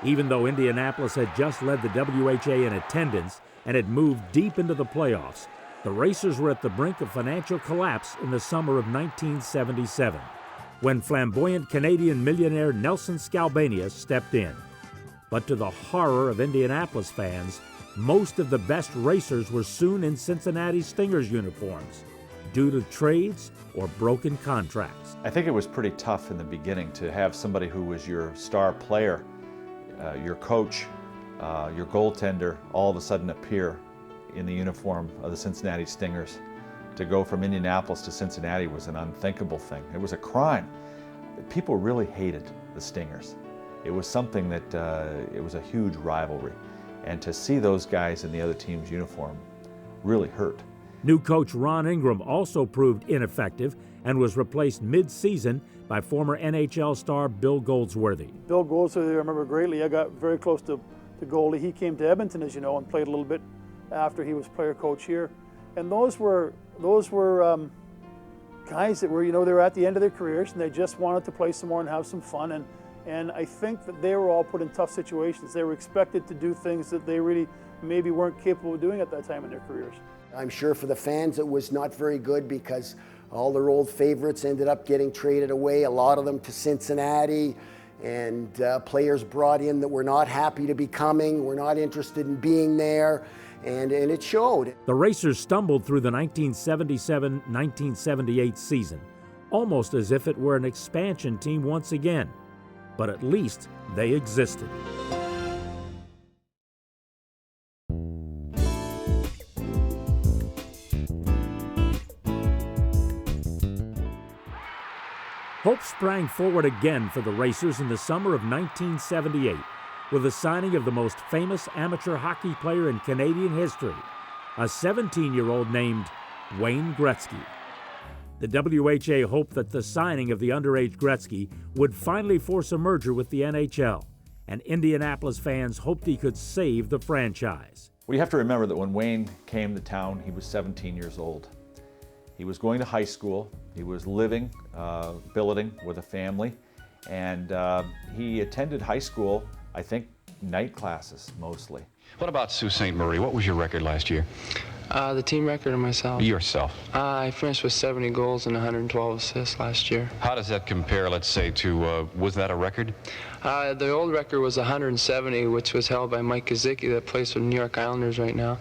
Even though Indianapolis had just led the WHA in attendance and had moved deep into the playoffs, the Racers were at the brink of financial collapse in the summer of 1977, when flamboyant Canadian millionaire Nelson Scalbania stepped in. But to the horror of Indianapolis fans, most of the best racers were soon in Cincinnati Stingers uniforms due to trades or broken contracts. I think it was pretty tough in the beginning to have somebody who was your star player, your coach, your goaltender, all of a sudden appear in the uniform of the Cincinnati Stingers. To go from Indianapolis to Cincinnati was an unthinkable thing. It was a crime. People really hated the Stingers. It was something that, it was a huge rivalry. And to see those guys in the other team's uniform really hurt. New coach Ron Ingram also proved ineffective and was replaced mid-season by former NHL star Bill Goldsworthy. Bill Goldsworthy, I remember greatly. I got very close to the goalie. He came to Edmonton, as you know, and played a little bit after he was player coach here. And those were guys that were, you know, they were at the end of their careers and they just wanted to play some more and have some fun. And I think that they were all put in tough situations. They were expected to do things that they really maybe weren't capable of doing at that time in their careers. I'm sure for the fans it was not very good because all their old favorites ended up getting traded away, a lot of them to Cincinnati, and players brought in that were not happy to be coming, were not interested in being there, and it showed. The Racers stumbled through the 1977-1978 season, almost as if it were an expansion team once again. But at least they existed. Hope sprang forward again for the Racers in the summer of 1978 with the signing of the most famous amateur hockey player in Canadian history, a 17-year-old named Wayne Gretzky. The WHA hoped that the signing of the underage Gretzky would finally force a merger with the NHL, and Indianapolis fans hoped he could save the franchise. We have to remember that when Wayne came to town, he was 17 years old. He was going to high school, he was living, billeting with a family, and he attended high school, I think, night classes mostly. What about Sault Ste. Marie? What was your record last year? The team record and myself. Yourself. I finished with 70 goals and 112 assists last year. How does that compare, let's say, to, was that a record? The old record was 170, which was held by Mike Kazicki that plays for the New York Islanders right now.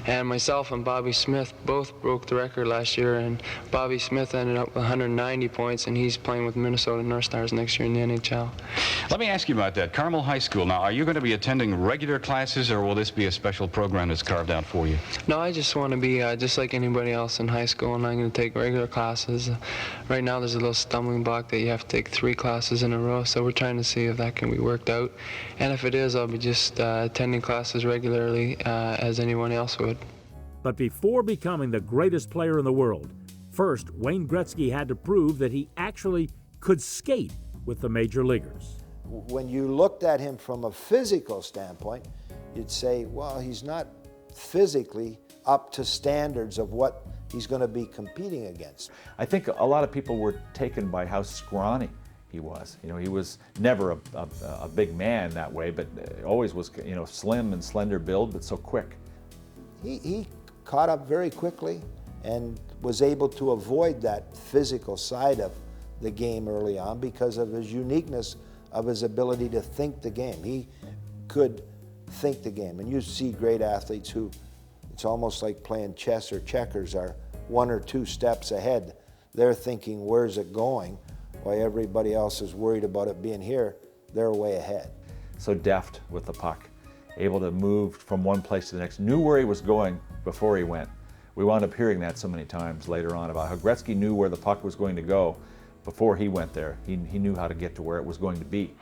And myself and Bobby Smith both broke the record last year, and Bobby Smith ended up with 190 points, and he's playing with Minnesota North Stars next year in the NHL. Let me ask you about that. Carmel High School. Now, are you going to be attending regular classes, or will this be a special program that's carved out for you? No, I just want to be just like anybody else in high school, and I'm going to take regular classes. Right now there's a little stumbling block that you have to take 3 classes in a row, so we're trying to see if that can be worked out. And if it is, I'll be just attending classes regularly as anyone else would. But before becoming the greatest player in the world, first Wayne Gretzky had to prove that he actually could skate with the major leaguers. When you looked at him from a physical standpoint, you'd say, well, he's not physically up to standards of what he's going to be competing against. I think a lot of people were taken by how scrawny he was. You know, he was never a big man that way, but always was, you know, slim and slender build, but so quick. He caught up very quickly and was able to avoid that physical side of the game early on because of his uniqueness of his ability to think the game. He could think the game, and you see great athletes who, it's almost like playing chess or checkers, are 1 or 2 steps ahead. They're thinking, where's it going? While everybody else is worried about it being here, they're way ahead. So deft with the puck, able to move from one place to the next, knew where he was going before he went. We wound up hearing that so many times later on about how Gretzky knew where the puck was going to go before he went there. He knew how to get to where it was going to be.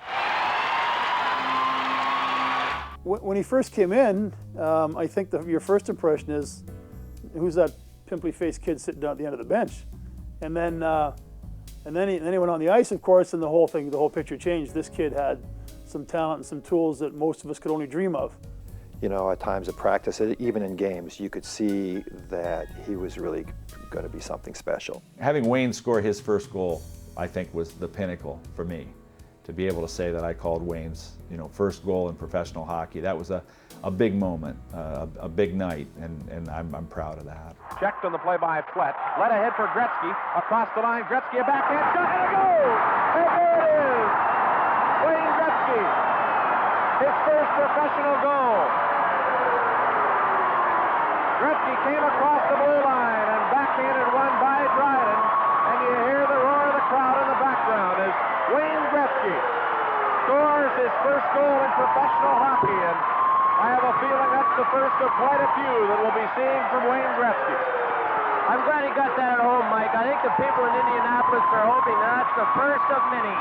When he first came in, I think your first impression is, who's that pimply-faced kid sitting down at the end of the bench? And then he went on the ice, of course, and the whole picture changed. This kid had some talent and some tools that most of us could only dream of. You know, at times of practice, even in games, you could see that he was really going to be something special. Having Wayne score his first goal, I think, was the pinnacle for me. To be able to say that I called Wayne's, you know, first goal in professional hockey, that was a big moment, a big night, and I'm proud of that. Checked on the play by Flett, led ahead for Gretzky, across the line, Gretzky a backhand shot and a goal! And there it is! Wayne Gretzky, his first professional goal. Gretzky came across the blue line and backhanded one by Dryden, and you hear the roar of the crowd in the background as Wayne Gretzky scores his first goal in professional hockey, and I have a feeling that's the first of quite a few that we'll be seeing from Wayne Gretzky. I'm glad he got that at home, Mike. I think the people in Indianapolis are hoping that's the first of many.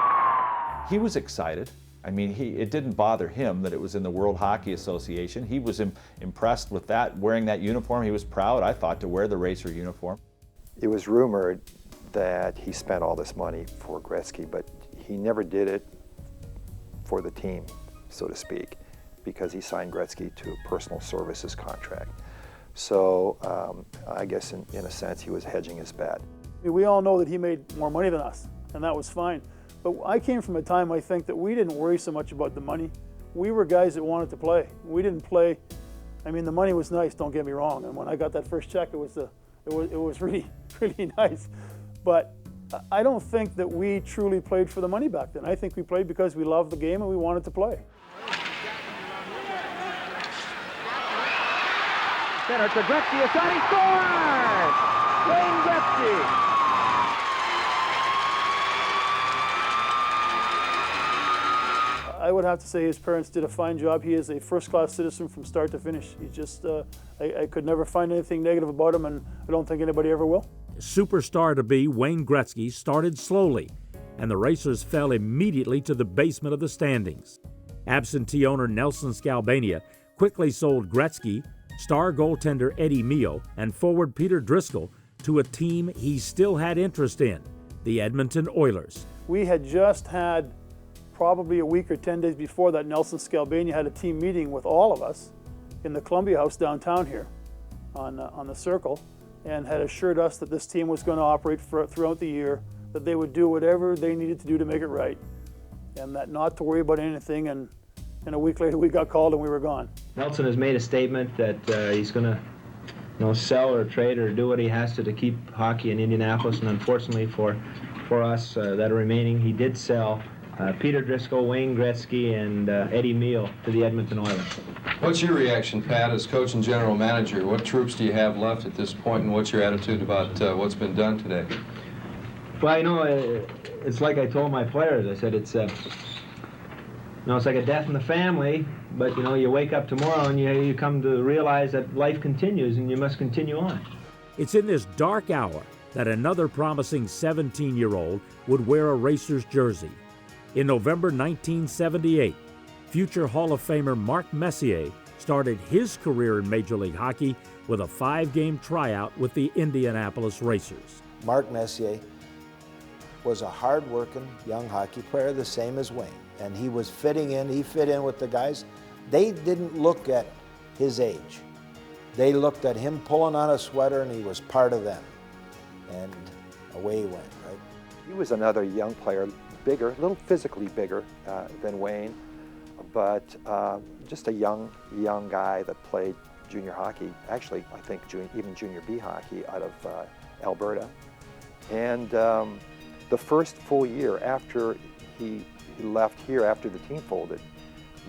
He was excited. I mean, it didn't bother him that it was in the World Hockey Association. He was impressed with that, wearing that uniform. He was proud, I thought, to wear the Racer uniform. It was rumored that he spent all this money for Gretzky, but he never did it for the team, so to speak, because he signed Gretzky to a personal services contract. So I guess in a sense he was hedging his bet. We all know that he made more money than us, and that was fine. But I came from a time, I think, that we didn't worry so much about the money. We were guys that wanted to play. We didn't play. I mean, the money was nice, don't get me wrong. And when I got that first check, it was really, really nice. But I don't think that we truly played for the money back then. I think we played because we loved the game and we wanted to play. Center to Gretzky, a shot, he scores! Wayne Gretzky. I would have to say his parents did a fine job. He is a first-class citizen from start to finish. He just, I could never find anything negative about him, and I don't think anybody ever will. Superstar-to-be Wayne Gretzky started slowly, and the Racers fell immediately to the basement of the standings. Absentee owner Nelson Scalbania quickly sold Gretzky, star goaltender Eddie Meal, and forward Peter Driscoll to a team he still had interest in, the Edmonton Oilers. We had just had, probably a week or 10 days before that, Nelson Scalbania had a team meeting with all of us in the Columbia House downtown here on the Circle, and had assured us that this team was going to operate throughout the year, that they would do whatever they needed to do to make it right, and that not to worry about anything. And a week later we got called and we were gone. Nelson has made a statement that he's going to sell or trade or do what he has to keep hockey in Indianapolis, and unfortunately for us that are remaining, he did sell Peter Driscoll, Wayne Gretzky, and Eddie Meal to the Edmonton Oilers. What's your reaction, Pat, as coach and general manager? What troops do you have left at this point, and what's your attitude about what's been done today? Well, it's like I told my players. I said it's it's like a death in the family, but you wake up tomorrow and you come to realize that life continues and you must continue on. It's in this dark hour that another promising 17-year-old would wear a Racers jersey. In November 1978, future Hall of Famer Mark Messier started his career in Major League Hockey with a 5-game tryout with the Indianapolis Racers. Mark Messier was a hard-working young hockey player, the same as Wayne, and he was fitting in. He fit in with the guys. They didn't look at his age. They looked at him pulling on a sweater, and he was part of them. And away he went, right? He was another young player, bigger, a little physically bigger than Wayne, but just a young guy that played junior hockey, actually I think even junior B hockey out of Alberta. And the first full year after he left here, after the team folded,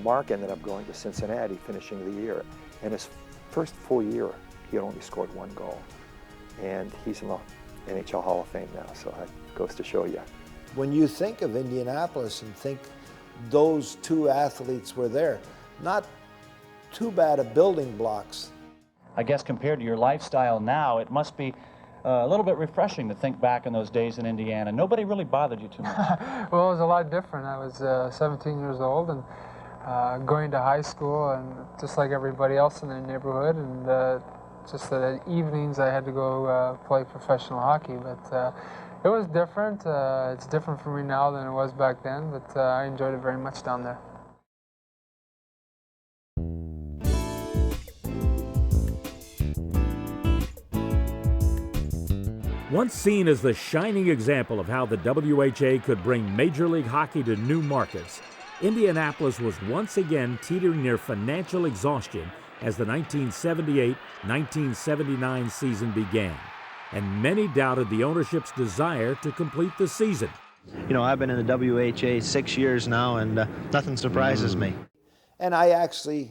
Mark ended up going to Cincinnati, finishing the year. And his first full year, he only scored 1 goal. And he's in the NHL Hall of Fame now, so that goes to show you. When you think of Indianapolis and think those two athletes were there, not too bad of building blocks. I guess compared to your lifestyle now, it must be a little bit refreshing to think back in those days in Indiana. Nobody really bothered you too much. Well, it was a lot different. I was 17 years old and going to high school, and just like everybody else in the neighborhood, and just the evenings I had to go play professional hockey. But it was different. It's different for me now than it was back then, but I enjoyed it very much down there. Once seen as the shining example of how the WHA could bring Major League Hockey to new markets, Indianapolis was once again teetering near financial exhaustion as the 1978-1979 season began, and many doubted the ownership's desire to complete the season. I've been in the WHA 6 years now, and nothing surprises me. And I actually,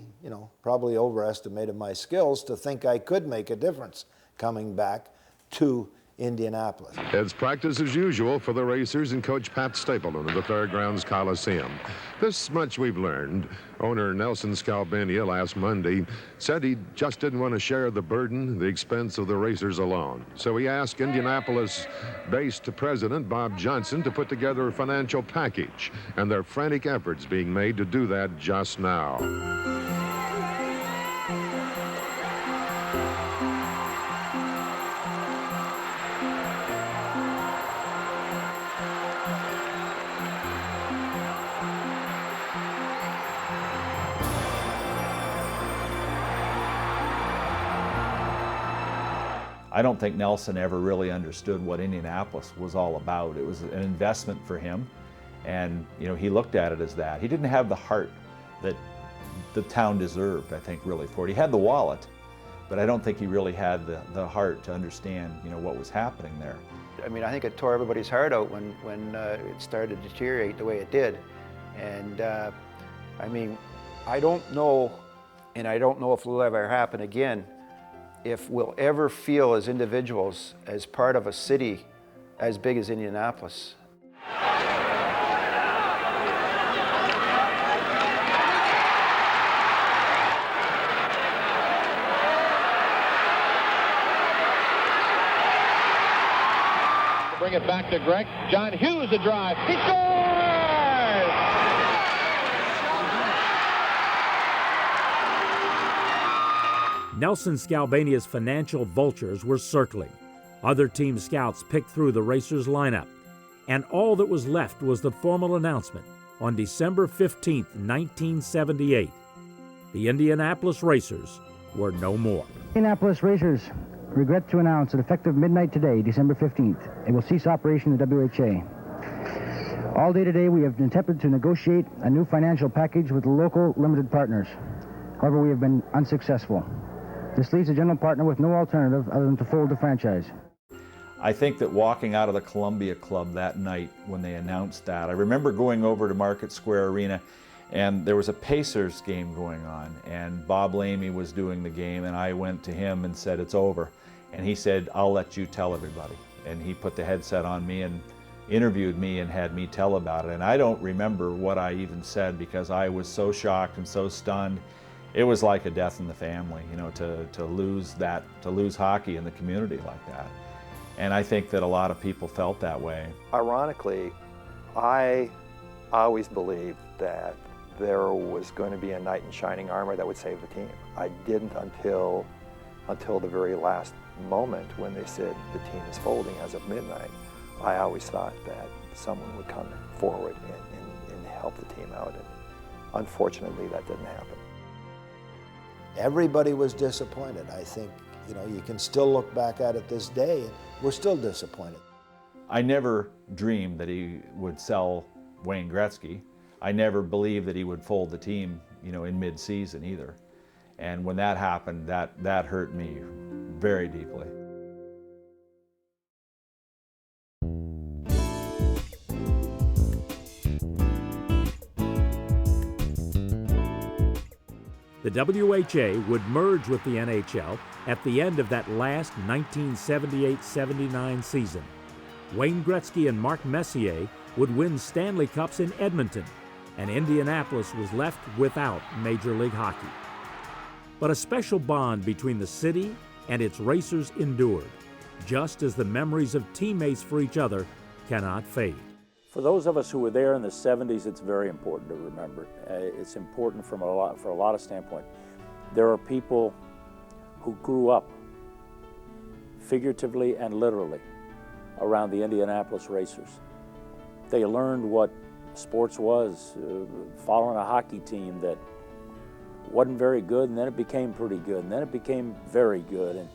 probably overestimated my skills to think I could make a difference coming back to Indianapolis. It's practice as usual for the Racers and Coach Pat Stapleton of the Fairgrounds Coliseum. This much we've learned. Owner Nelson Scalbania last Monday said he just didn't want to share the burden, the expense of the Racers alone. So he asked Indianapolis-based President Bob Johnson to put together a financial package, and there are frantic efforts being made to do that just now. I don't think Nelson ever really understood what Indianapolis was all about. It was an investment for him, and he looked at it as that. He didn't have the heart that the town deserved, I think, really, for it. He had the wallet, but I don't think he really had the heart to understand, what was happening there. I mean, I think it tore everybody's heart out when it started to deteriorate the way it did. And I mean, I don't know, and I don't know if it will ever happen again, if we'll ever feel as individuals, as part of a city as big as Indianapolis. Bring it back to Greg. John Hughes, a drive. He scores! Nelson Scalbania's financial vultures were circling. Other team scouts picked through the Racers lineup. And all that was left was the formal announcement on December 15, 1978. The Indianapolis Racers were no more. Indianapolis Racers regret to announce that effective midnight today, December 15th, it will cease operation in the WHA. All day today, we have attempted to negotiate a new financial package with local limited partners. However, we have been unsuccessful. This leaves the general partner with no alternative other than to fold the franchise. I think that walking out of the Columbia Club that night when they announced that, I remember going over to Market Square Arena, and there was a Pacers game going on, and Bob Lamey was doing the game, and I went to him and said, "It's over." And he said, "I'll let you tell everybody." And he put the headset on me and interviewed me and had me tell about it. And I don't remember what I even said because I was so shocked and so stunned. It was like a death in the family, to lose hockey in the community like that. And I think that a lot of people felt that way. Ironically, I always believed that there was going to be a knight in shining armor that would save the team. I didn't until the very last moment when they said the team is folding as of midnight. I always thought that someone would come forward and help the team out. And unfortunately, that didn't happen. Everybody was disappointed. I think, you can still look back at it this day, and we're still disappointed. I never dreamed that he would sell Wayne Gretzky. I never believed that he would fold the team, in mid-season either. And when that happened, that hurt me very deeply. The WHA would merge with the NHL at the end of that last 1978-79 season. Wayne Gretzky and Mark Messier would win Stanley Cups in Edmonton, and Indianapolis was left without Major League Hockey. But a special bond between the city and its racers endured, just as the memories of teammates for each other cannot fade. For those of us who were there in the 70s, it's very important to remember. It's important for a lot of standpoint. There are people who grew up, figuratively and literally, around the Indianapolis Racers. They learned what sports was, following a hockey team that wasn't very good, and then it became pretty good, and then it became very good, and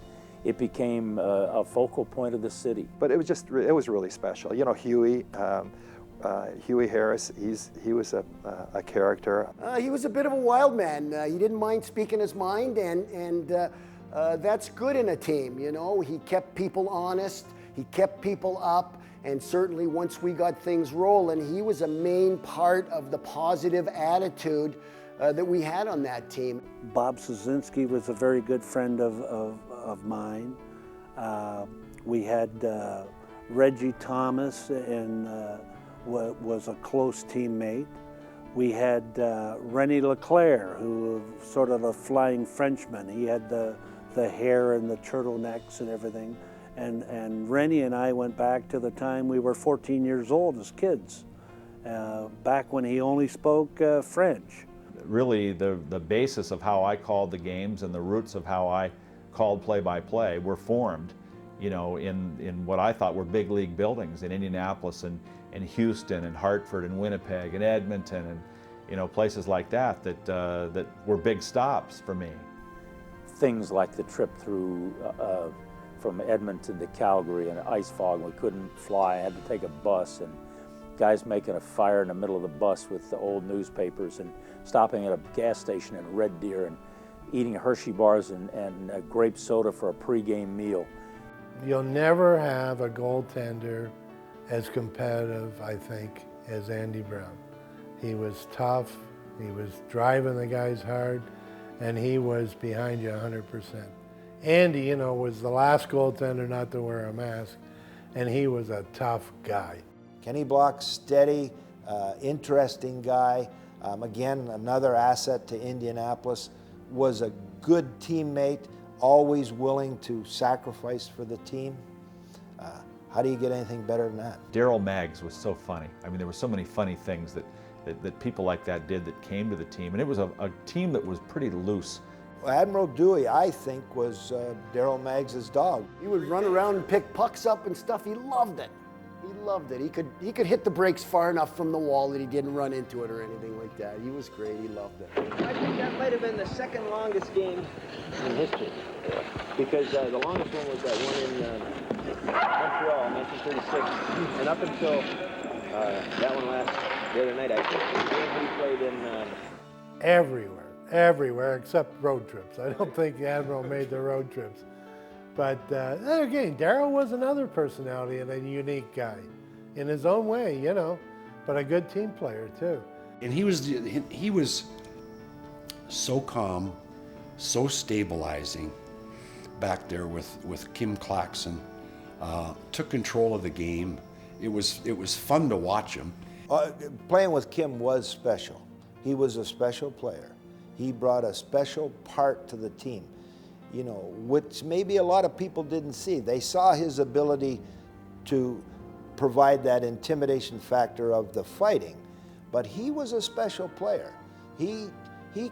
it became a focal point of the city. But it was really special. Huey Harris, he was a character. He was a bit of a wild man. He didn't mind speaking his mind, and that's good in a team, He kept people honest, he kept people up, and certainly once we got things rolling, he was a main part of the positive attitude that we had on that team. Bob Szynski was a very good friend of mine. We had Reggie Thomas and was a close teammate. We had René Leclerc, who was sort of a flying Frenchman. He had the hair and the turtlenecks and everything. And René and I went back to the time we were 14 years old as kids, back when he only spoke French. Really, the basis of how I called the games and the roots of how I called play-by-play were formed, in what I thought were big league buildings in Indianapolis and Houston and Hartford and Winnipeg and Edmonton and places like that were big stops for me. Things like the trip from from Edmonton to Calgary in an ice fog, and we couldn't fly. I had to take a bus, and guys making a fire in the middle of the bus with the old newspapers, and stopping at a gas station in Red Deer and eating Hershey bars and grape soda for a pregame meal. You'll never have a goaltender as competitive, I think, as Andy Brown. He was tough, he was driving the guys hard, and he was behind you 100%. Andy, you know, was the last goaltender not to wear a mask, and he was a tough guy. Kenny Block, steady, interesting guy. Again, another asset to Indianapolis. Was a good teammate, always willing to sacrifice for the team. How do you get anything better than that? Daryl Maggs was so funny. I mean, there were so many funny things that people like that did that came to the team, and it was a team that was pretty loose. Admiral Dewey, I think, was Daryl Maggs' dog. He would run around and pick pucks up and stuff. He loved it. He loved it. He could hit the brakes far enough from the wall that he didn't run into it or anything like that. He was great. He loved it. I think that might have been the second longest game in history, because the longest one was that one in Montreal, 1936, and up until that one the other night, I think the game we played in... Everywhere, except road trips. I don't think Admiral made the road trips. But then again, Daryl was another personality and a unique guy in his own way, you know, but a good team player too. And he was so calm, so stabilizing back there with Kim Claxon. Took control of the game. It was fun to watch him. Playing with Kim was special. He was a special player. He brought a special part to the team, you know, which maybe a lot of people didn't see. They saw his ability to provide that intimidation factor of the fighting, but he was a special player. He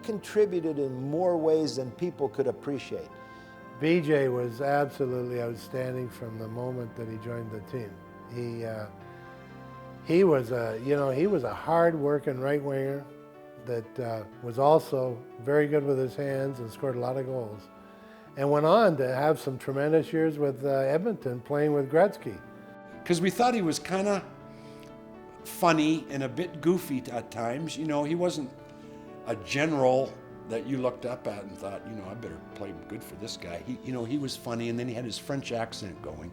contributed in more ways than people could appreciate. BJ was absolutely outstanding from the moment that he joined the team. He was a hard-working right winger that was also very good with his hands and scored a lot of goals, and went on to have some tremendous years with Edmonton playing with Gretzky. Because we thought he was kind of funny and a bit goofy at times. You know, he wasn't a general that you looked up at and thought, you know, I better play good for this guy. He was funny, and then he had his French accent going.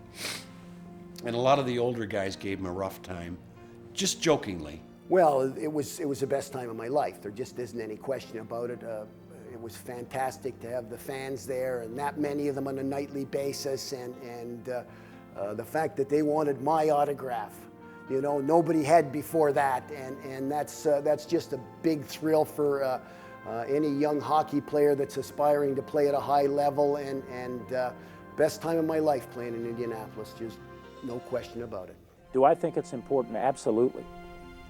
And a lot of the older guys gave him a rough time, just jokingly. Well, it was the best time of my life. There just isn't any question about it. It was fantastic to have the fans there, and that many of them on a nightly basis, and the fact that they wanted my autograph. You know, nobody had before that, and that's just a big thrill for any young hockey player that's aspiring to play at a high level, and best time of my life playing in Indianapolis, just no question about it. Do I think it's important? Absolutely.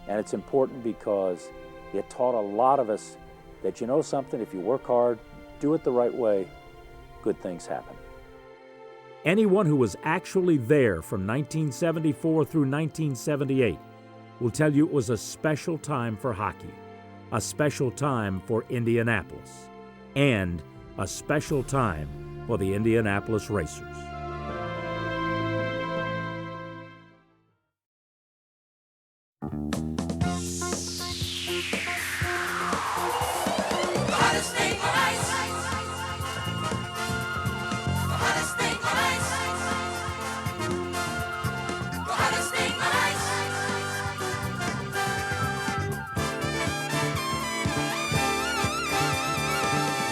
And it's important because it taught a lot of us that, you know something, if you work hard, do it the right way, good things happen. Anyone who was actually there from 1974 through 1978 will tell you it was a special time for hockey, a special time for Indianapolis, and a special time for the Indianapolis Racers.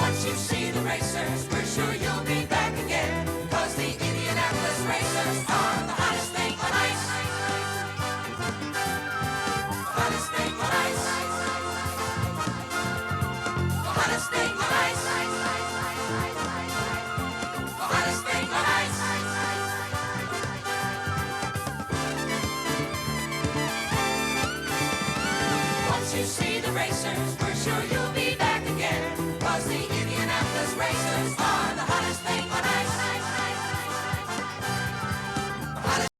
Once you see the racers, we're sure you'll be back again, 'cause the Indianapolis Racers are the hottest thing on ice. The hottest thing on ice. The hottest thing on ice. The hottest thing on ice. Once you see the racers, we're sure you'll be